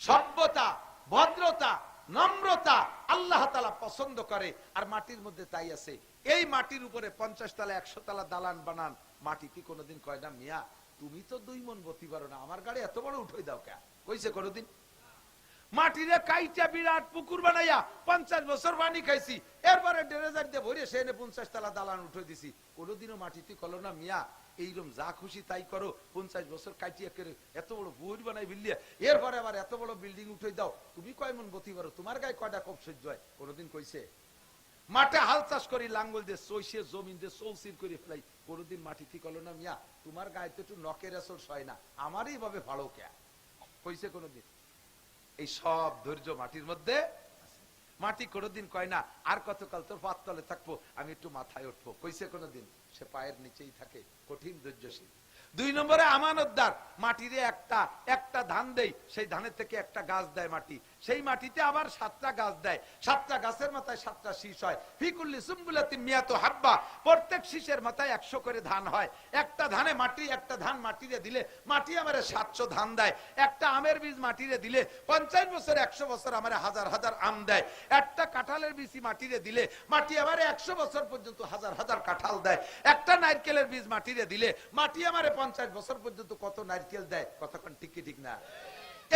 সভ্যতা, ভদ্রতা, নম্রতা আল্লাহ তাআলা পছন্দ করে, আর মাটির মধ্যে তাই আছে। এই মাটির উপরে 50 তলা 100 তলা দালান বানান, মাটি কি কোনোদিন কয় না মিয়া তুমি তো 2 মণ বতি পারো না, আমার গাড়ি এত বড় উঠাই দাও কে? কইছে কোনোদিন? মাটিরে কাইটা বিরাট পুকুর বানাইয়া 50 বছর পানি খাইছি, এরপরে ড্রেজার দিয়ে ভরে সেনে 50 তলা দালান উঠে দিছি, কোনোদিনও মাটিতে কলো না মিয়া এইরকম যা খুশি তাই করো, 50 বছর কাটিয়া করে এত বড় বুড়ি বানাই বিল্লিয়া, এরপরে আবার এত বড় বিল্ডিং উঠে দাও, তুমি কয় মন বতি পারো, তোমার গায়ে কয়টা কপ সহ্য হয়? কোনোদিন কইছে? মাঠে হাল চাষ করি, লাঙ্গল দিয়ে চইছে জমিন দিয়ে চৌচির করে ফেলাই, কোনোদিন মাটি ঠিক হলো না মিয়া তোমার গায়ে তো একটু নকের আসল সয় না, আমারই ভাবে ভালো কে? কইছে কোনোদিন? এই সব ধৈর্য মাটির মধ্যে। মাটি কোনোদিন কয় না আর কতকাল তোর পাত তলে থাকবো, আমি একটু মাথায় উঠবো, কইছে কোনোদিন? সে পায়ের নিচেই থাকে, কঠিন ধৈর্যশীল। 2 নম্বরে আমানতদার, মাটিরে একটা ধান দেই, সেই ধানের থেকে একটা গাছ দেয় মাটি, সেই মাটিতে আবার 7টা গাছ দেয়, 7টা গাছের মাথায় 7টা শীষ হয়, ফিকুল্লি সুম্বুলাতিন মিয়াতু হাব্বা, প্রত্যেক শীষের মাথায় 100 করে ধান হয়। একটা ধান মাটিরে দিলে মাটি আমারে 700 ধান দেয়, একটা আমের বীজ মাটিরে দিলে 50 বছর 100 বছর আমারে হাজার হাজার আম দেয়, একটা কাঁঠালের বীজ মাটিরে দিলে মাটি আমারে 100 বছর পর্যন্ত হাজার হাজার কাঁঠাল দেয়, একটা নারকেলের বীজ মাটিরে দিলে মাটি আমারে 50 বছর পর্যন্ত কত নারকেল দেয়। কতক্ষণ ঠিক কি ঠিক না?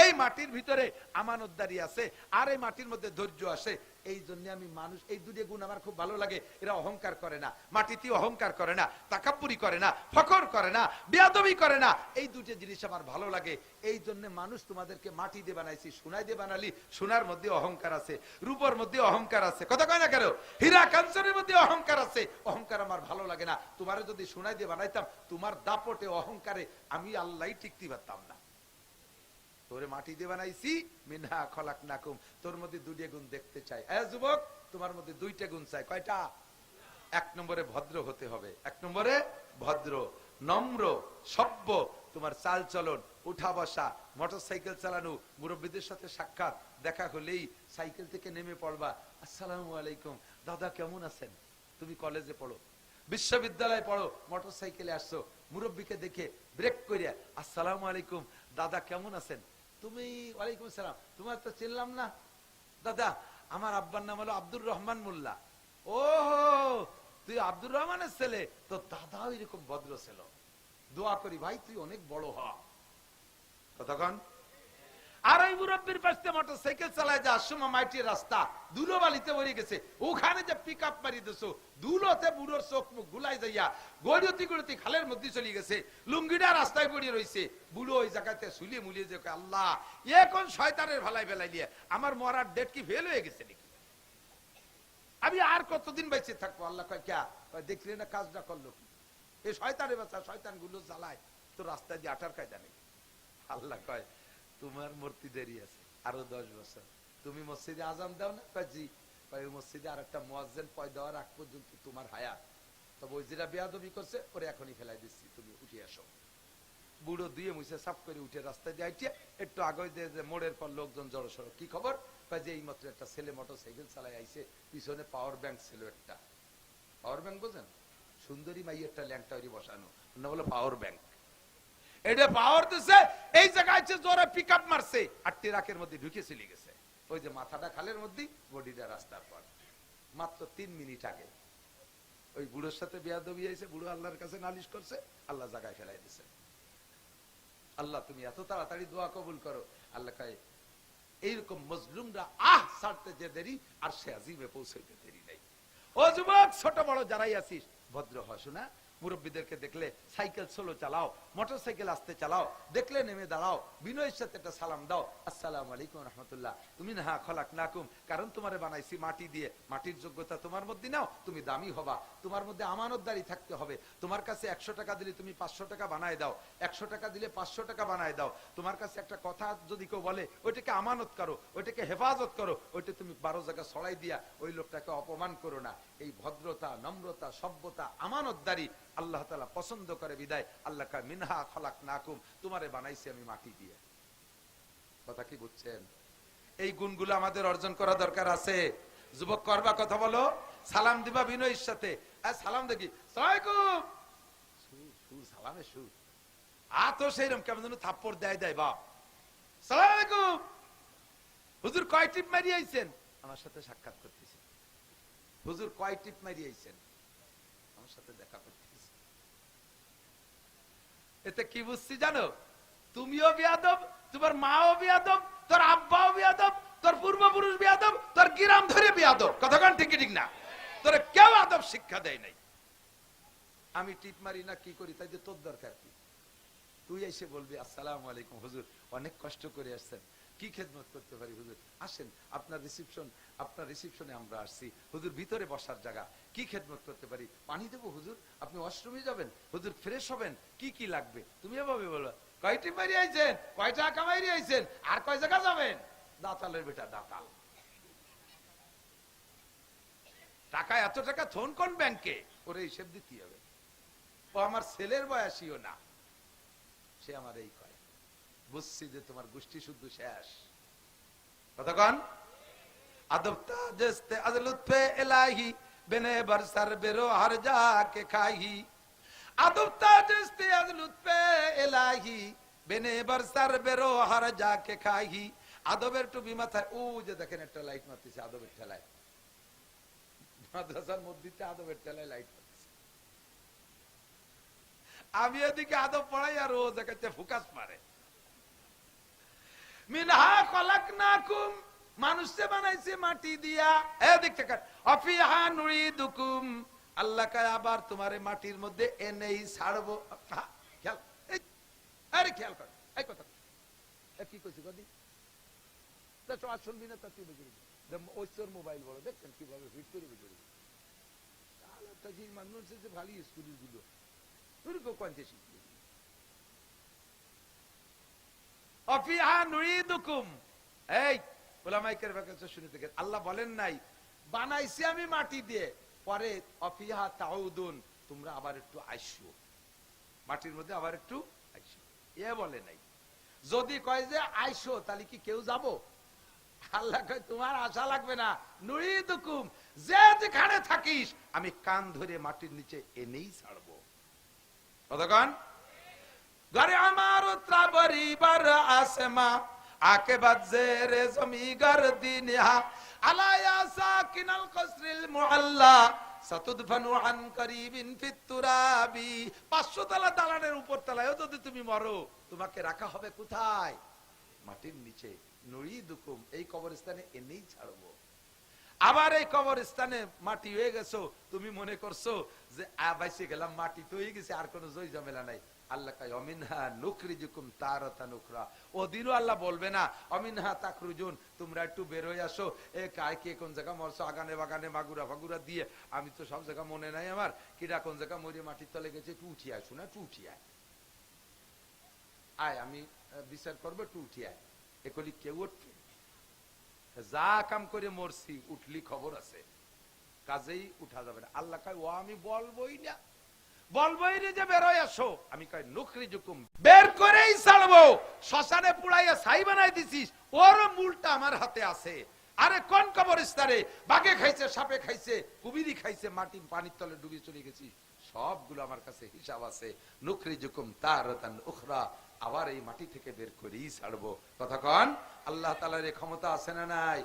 এই মাটির ভিতরে আমানতদারি আছে, আর এই মাটির মধ্যে ধৈর্য আসে। এই জন্য আমি মানুষ, এই দুটো গুণ আমার খুব ভালো লাগে। এরা অহংকার করে না, মাটিতে অহংকার করে না, তাকাব্বুরি করে না, ফখর করে না, বেয়াদবি করে না, এই দুটো জিনিস আমার ভালো লাগে। এই জন্য মানুষ তোমাদেরকে মাটি দিয়ে বানাইছি, সোনায় দিয়ে বানালি, সোনার মধ্যে অহংকার আছে, রূপর মধ্যে অহংকার আছে, কথা কয় না কেন? হীরা কাঞ্চনের মধ্যে অহংকার আছে, অহংকার আমার ভালো লাগে না। তোমারে যদি সোনায় দিয়ে বানাইতাম, তোমার দাপটে অহংকারে আমি আল্লাহই টিকতে পারতাম না। তোরে মাটি দিয়ে বানাইছি, মিনহা খলাকনাকুম, তোর মধ্যে 2টা গুণ দেখতে চাই। যুবক তোমার মধ্যে 2টা গুণ চাই, কয়টা? 1 নম্বরে ভদ্র হতে হবে, 1 নম্বরে ভদ্র, নম্র, সভ্য, তোমার চাল চলন, উঠা বসা, মোটরসাইকেল চালানো, মুরব্বীদের সাথে সাক্ষাৎ, দেখা হলেই সাইকেল থেকে নেমে পড়বা, আসসালামু আলাইকুম দাদা কেমন আছেন? তুমি কলেজে পড়ো, বিশ্ববিদ্যালয়ে পড়ো, মোটরসাইকেলে আসছো, মুরব্বীকে দেখে ব্রেক করিয়া আসসালামু আলাইকুম দাদা কেমন আছেন? তুমি ওয়ালাইকুম আসসালাম, তোমার তো চিনলাম না দাদা, আমার আব্বার নাম হলো আব্দুর রহমান মোল্লা। ও তুই আব্দুর রহমানের ছেলে? তো দাদাও এরকম ভদ্র ছিল, দোয়া করি ভাই তুই অনেক বড় হ। কতক্ষণ? আর ওই মুরব্বীর পাশে মোটরসাইকেল চালায় যাওয়ার সময় মাটির রাস্তা ধুলো বালিতে ভরে গেছে, ওখানে যে পিক আপ মারি দিছো, ধুলোতে বুড়োর চোখ মুখ গুলাই যাইয়া গড়িয়তি গড়িয়তি খালের মধ্যে চলে গেছে, লুঙ্গিটা রাস্তায় পড়িয়ে রয়েছে, বুড়ো ওই জায়গাতে শুলিয়ে মুলিয়ে যে আল্লাহ এ কোন শয়তানের ভালাই বেলাই নিয়ে আমার মরার ডেট কি ফেল হয়ে গেছে নাকি? আমি আর কতদিন বেঁচে থাকবো? আল্লাহ কয় ক্যা? দেখলি না কাজটা করলো কি? এই শয়তানের বাচ্চা, শয়তান গুলো জ্বালায় তো রাস্তায় দিয়ে আটার কায়দা নেই। আল্লাহ কয় তোমার মূর্তি দেরি আছে আরো 10 বছর, তুমি মসজিদে আজান দাও না? জি। মসজিদে আর একটা মুয়াজ্জিন পয়দা হওয়ার আগ পর্যন্ত তোমার হায়াত। তবে ওই যেটা বেয়াদবি করছে ওরে এখনই ফেলাই দিচ্ছি, তুমি উঠে আসো। বুড়ো দিয়ে মুছে সাফ করে উঠে রাস্তায় দিয়ে আইটিয়া একটু আগে যে মোড়ের পর লোকজন জড়ো সড়ো। কি খবর? যে এই মাত্র একটা ছেলে মোটর সাইকেল চালায় আইছে, পিছনে পাওয়ার ব্যাংক ছিল একটা। পাওয়ার ব্যাংক বোঝেন? সুন্দরী মাই একটা ল্যাংটা বসানো, না বলে পাওয়ার ব্যাংক। এটা পাওয়ার দিছে, এই জায়গায় জোরে পিক আপ মারছে আর ট্রাকের মধ্যে ঢুকে চলে গেছে। ওই যে মাথাটা খালের মধ্যে, বডিটা রাস্তার পর। মাত্র 3 মিনিট আগে ওই বুড়োর সাথে বেয়াদবি হয়েছে, বুড়ো আল্লাহর কাছে নালিশ করছে, আল্লাহ জায়গায় ফেলাই দিছে। আল্লাহ তুমি এত তাড়াতাড়ি দোয়া কবুল করো। আল্লাহ কয় এইরকম মজলুমরা ছাড়তে যে দেরি, আর সে আজিমে পৌঁছাইতে দেরি নাই। ও যুবক, ছোট বড় যারাই আছিস, ভদ্র হয়। শোনা, মুরব্বীদেরকে দেখলে সাইকেল স্লো চালাও, মোটর সাইকেল আস্তে চালাও, দেখলে নেমে দাঁড়াও, বিনয়ের সাথে একটা সালাম দাও, আসসালামু আলাইকুম রাহমাতুল্লাহ। তুমি না খলাকনাকুম, কারণ তোমারে বানাইছি মাটি দিয়ে, মাটির যোগ্যতা তোমার মধ্যে নাও, তুমি দামি হবা। তোমার মধ্যে আমানতদারি থাকতে হবে। তোমার কাছে 100 টাকা দিলে তুমি 500 টাকা বানায় দাও, 100 টাকা দিলে 500 টাকা বানায় দাও। তোমার কাছে একটা কথা যদি কেউ বলে, ওইটাকে আমানত করো, ওইটাকে হেফাজত করো, ওইটা তুমি 12 জায়গা ছড়াই দিয়া ওই লোকটাকে অপমান করো না। এই ভদ্রতা, নম্রতা, সভ্যতা, আমানতদারি আল্লাহ তাআলা পছন্দ করে। বিদায় আল্লাহ কয় মিনহা খলাকনাকুম, তোমারে বানাইছি আমি মাটি দিয়ে। কথা কি বুঝছেন? এই গুণগুলো আমাদের অর্জন করা দরকার আছে। যুবক, করবা কথা বলো, সালাম দিবা বিনয়ের সাথে। সালাম দেখি সালামালাইকুম, সুর সালামে সুর তো সেইরকম কেমন যেন থাপ্পড় দেয় বাপ। সালাম আলাইকুম হুজুর, কয় টিপ মারি আইছেন? আমার সাথে সাক্ষাৎ করতেছে। হুজুর কয় টিপ মারি আইছেন? আমার সাথে দেখা করতেছে। এতে কি বুঝছি জানো? তুমিও বিয়াদব, তোমার মাও বিয়াদব, তোর আব্বাও বিয়াদব, তোর পূর্বপুরুষ বিয়াদব, তোর গ্রাম ধরে বিয়াদব। কথাগান ঠিক ঠিক না? তোর কেউ আদব শিক্ষা দেয় নাই। আমি টিপ মারি না কি করি, তাই যে তোর দরকার কি? তুই এসে বলবি আসসালামু আলাইকুম হুজুর, অনেক কষ্ট করে আসছেন, কি খেদমত করতে পারি হুজুর? আসেন, আপনার রিসিপশনে আমরা আসছি হুজুর, ভিতরে বসার জায়গা, কি খেদমত করতে পারি? পানি দেবো হুজুর? আপনি ওয়াশরুমে যাবেন হুজুর? ফ্রেশ হবেন? কি কি লাগবে? তুমি এভাবে বলবা। কয়টি মারি আইছেন? কয় টাকা মারি আইছেন? আর কয় জায়গা যাবেন? দাতালের বেটা দাতাল। টাকা এত টাকা থন কোন ব্যাংকে? ওরে হিসেব দিতে হবে। ও আমার ছেলের বয়সীও না, সে আমার এই কয়। বুঝছি যে তোমার গোষ্ঠী শুদ্ধ শেষ। কতক্ষণ আদবতা জস্তে আজলুৎফে ইলাহি বেনে বরসর বেরো হর জাকে খাহি। আদবতা জস্তে আজলুৎফে ইলাহি বেনে বরসর বেরো হর জাকে খাহি। আদবের টুপি মাথায়, ও যে দেখেন একটা লাইট মারতেছে আদবের ঠেলায়, মাদ্রাসার মসজিদে আদবের ঠেলায় লাইট মারতেছে। আমি এদিকে আদব পড়াই আর ও দেখাচ্ছে ফুকাস মারে। মিনহা খলাকনাকুম, মানুষে বানাইছে মাটি দিয়া। এদিক থেকে অফিহা নুরিদুকুম, আল্লাহ কয় আবার তোমারে মাটির মধ্যে এনেই ছাড়বো। খেয়াল, আরে খেয়াল কর এই কথা কি কইছি কদি তো আর শুনবি না? তা তুই বুঝবি ওই তোর মোবাইল বড়, দেখছেন কিভাবে ফিট করে বুঝবি। তাহলে যে মানুষ যে ভালো স্কুল গুলো তুই কেউ কোনতে শিখবি? অফিহা নুরিদুকুম, এই ওলামাইকের কাছে শুনে দেখেন, আল্লাহ বলেন নাই বানাইছি আমি মাটি দিয়ে, পরে অফিহা তাউদুন, তোমরা আবার একটু আইসো মাটির মধ্যে, আবার একটু আইসো, এ বলে নাই। যদি কয় যে আইসো, তাহলে কি কেউ যাব? আল্লাহ কয় তোমার আশা লাগবে না, নুরিদুকুম, যে যেখানে থাকিস আমি কান ধরে মাটির নিচে এনেই ছাড়বো। কতক্ষণ ঘরে আমার ত্রাবরিবার আসমা আকে বাজেরে জমিগার দিনহা আলায়া সাকিনাল কসরিল মুআল্লা সাতুদফানু আন করিবিন ফিত তুরাবি। 500 তলা দালানের উপর তলায়ও যদি তুমি মরো, তোমাকে রাখা হবে কোথায়? মাটির নিচে। নুরিদুকুম, এই কবরস্থানে এনেই ছাড়বো। আবার এই কবরস্থানে মাটি হয়ে গেছো, তুমি মনে করছো যে বাইসে গেলাম, মাটি তো হয়ে গেছে, আর কোনো জয় ঝামেলা নাই। আল্লাহ কয় অমিনহা নুখরিজুকুম তারাতান উখরা, ওদিনও আল্লাহ বলবে না অমিনহা তাখরুজুন, তোমরা একটু বের হয়ে আসো। এ কায় কে কোন জায়গা মরছো, আগানে বাগানে মাগুরা ফাগুরা দিয়ে, আমি তো সব জায়গা মনে নাই আমার, কিরা কোন জায়গা মরে মাটির তলে গেছে, একটু উঠিয়ে আসো না, একটু উঠিয়ে আয়, আমি বিচার করবো, একটু উঠিয়ে আয়। এগুলি কেউ উঠবে? যা কাম করে মরছি, উঠলি খবর আছে। কাজেই উঠা যাবে না। আল্লাহ কয় ও আমি বলবোই না, বলবোই না যে বেরোয় আসো। আমি কই নুখরিজুকুম, বের করেই ছাড়বো। শ্মশানে পুড়াইয়া ছাই বানাই দিছিস, ওর মূলটা আমার হাতে আছে। আরে কোন কবরস্থানে বাঘে খাইছে, সাপে খাইছে, কুমিরি খাইছে, মাটি পানির তলে ডুবে চলে গেছি, সবগুলো আমার কাছে হিসাব আছে। নুখরিজুকুম তারাতান উখরা, আবার এই মাটি থেকে বের করেই ছাড়বো। কথা কন, আল্লাহ তাআলার এই ক্ষমতা আছে না নাই?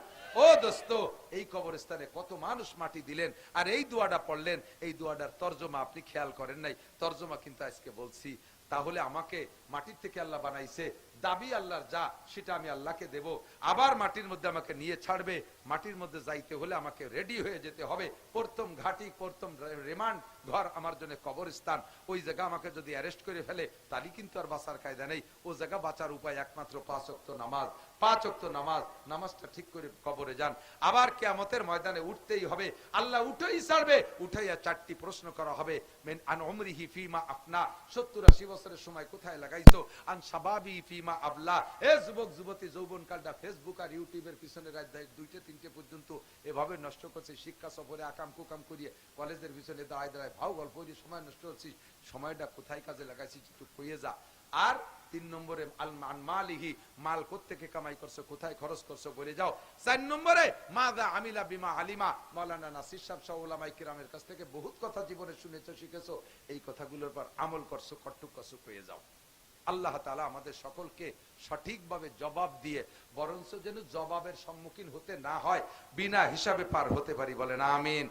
ও দোস্ত, এই কবরস্থানে কত মানুষ মাটি দিলেন, আর এই দোয়াটা পড়লেন, এই দোয়াটার তর্জমা আপনি খেয়াল করেন নাই। তর্জমা কিন্তু আজকে বলছি। তাহলে আমাকে মাটির থেকে আল্লাহ বানাইছে, দাবি আল্লাহর যা সেটা আমি আল্লাহকে দেব। আবার মাটির মধ্যে আমাকে নিয়ে ছাড়বে, মাটির মধ্যে যাইতে হলে আমাকে রেডি হয়ে যেতে হবে। প্রথম ঘাটি, প্রথম রিমান্ড ঘর আমার জন্য কবরস্থান। ওই জায়গা আমাকে যদি অ্যারেস্ট করে ফেলে, তাহলে কিন্তু আর বাঁচার কায়দা নেই। ও জায়গা বাঁচার উপায় একমাত্র 5 ওয়াক্ত নামাজ। 5 ওয়াক্ত নামাজ, নামাজটা ঠিক করে কবরে যান। আবার কিয়ামতের ময়দানে উঠতেই হবে, আল্লাহ উঠেই ছাড়বে। উঠাইয়া 4টি প্রশ্ন করা হবে। মিন আন উমরিহি ফিমা আফনা, 70-80 বছরের সময় কোথায় লাগাইছো? আন শাবাবি ফিমা আবলা, এ যুবক যুবতী যৌবনকালটা ফেসবুক আর ইউটিউবের পিছনে রাত 2-3 পর্যন্ত এভাবে নষ্ট করছে। শিক্ষা সফরে আকাম কুকাম করিয়ে কলেজের পিছনে দাঁড়ায় দাঁড়ায় ভাও গল্প দিয়ে সময় নষ্ট হচ্ছে। সময়টা কোথায় কাজে লাগাইছি একটু কইয়ে যা। আর 3 নম্বরে আল মালিহি, মাল কোত্থেকে কামাই করছো, কোথায় খরচ করছো, বলে যাও। 4 নম্বরে মাযা আমিলা বিমা আলিমা, মাওলানা নাসির সাহেব সহ উলামায়ে কিরামের কাছ থেকে বহুত কথা জীবনে শুনেছো, শিখেছো, এই কথাগুলোর পর আমল করছো, কট্টু করছো, কইয়ে যাও। আল্লাহ তাআলা আমাদের সকলকে সঠিকভাবে জবাব দিয়ে, বরঞ্চ যেন জবাবের সম্মুখীন হতে না হয়, বিনা হিসাবে পার হতে পারি, বলেন আমিন।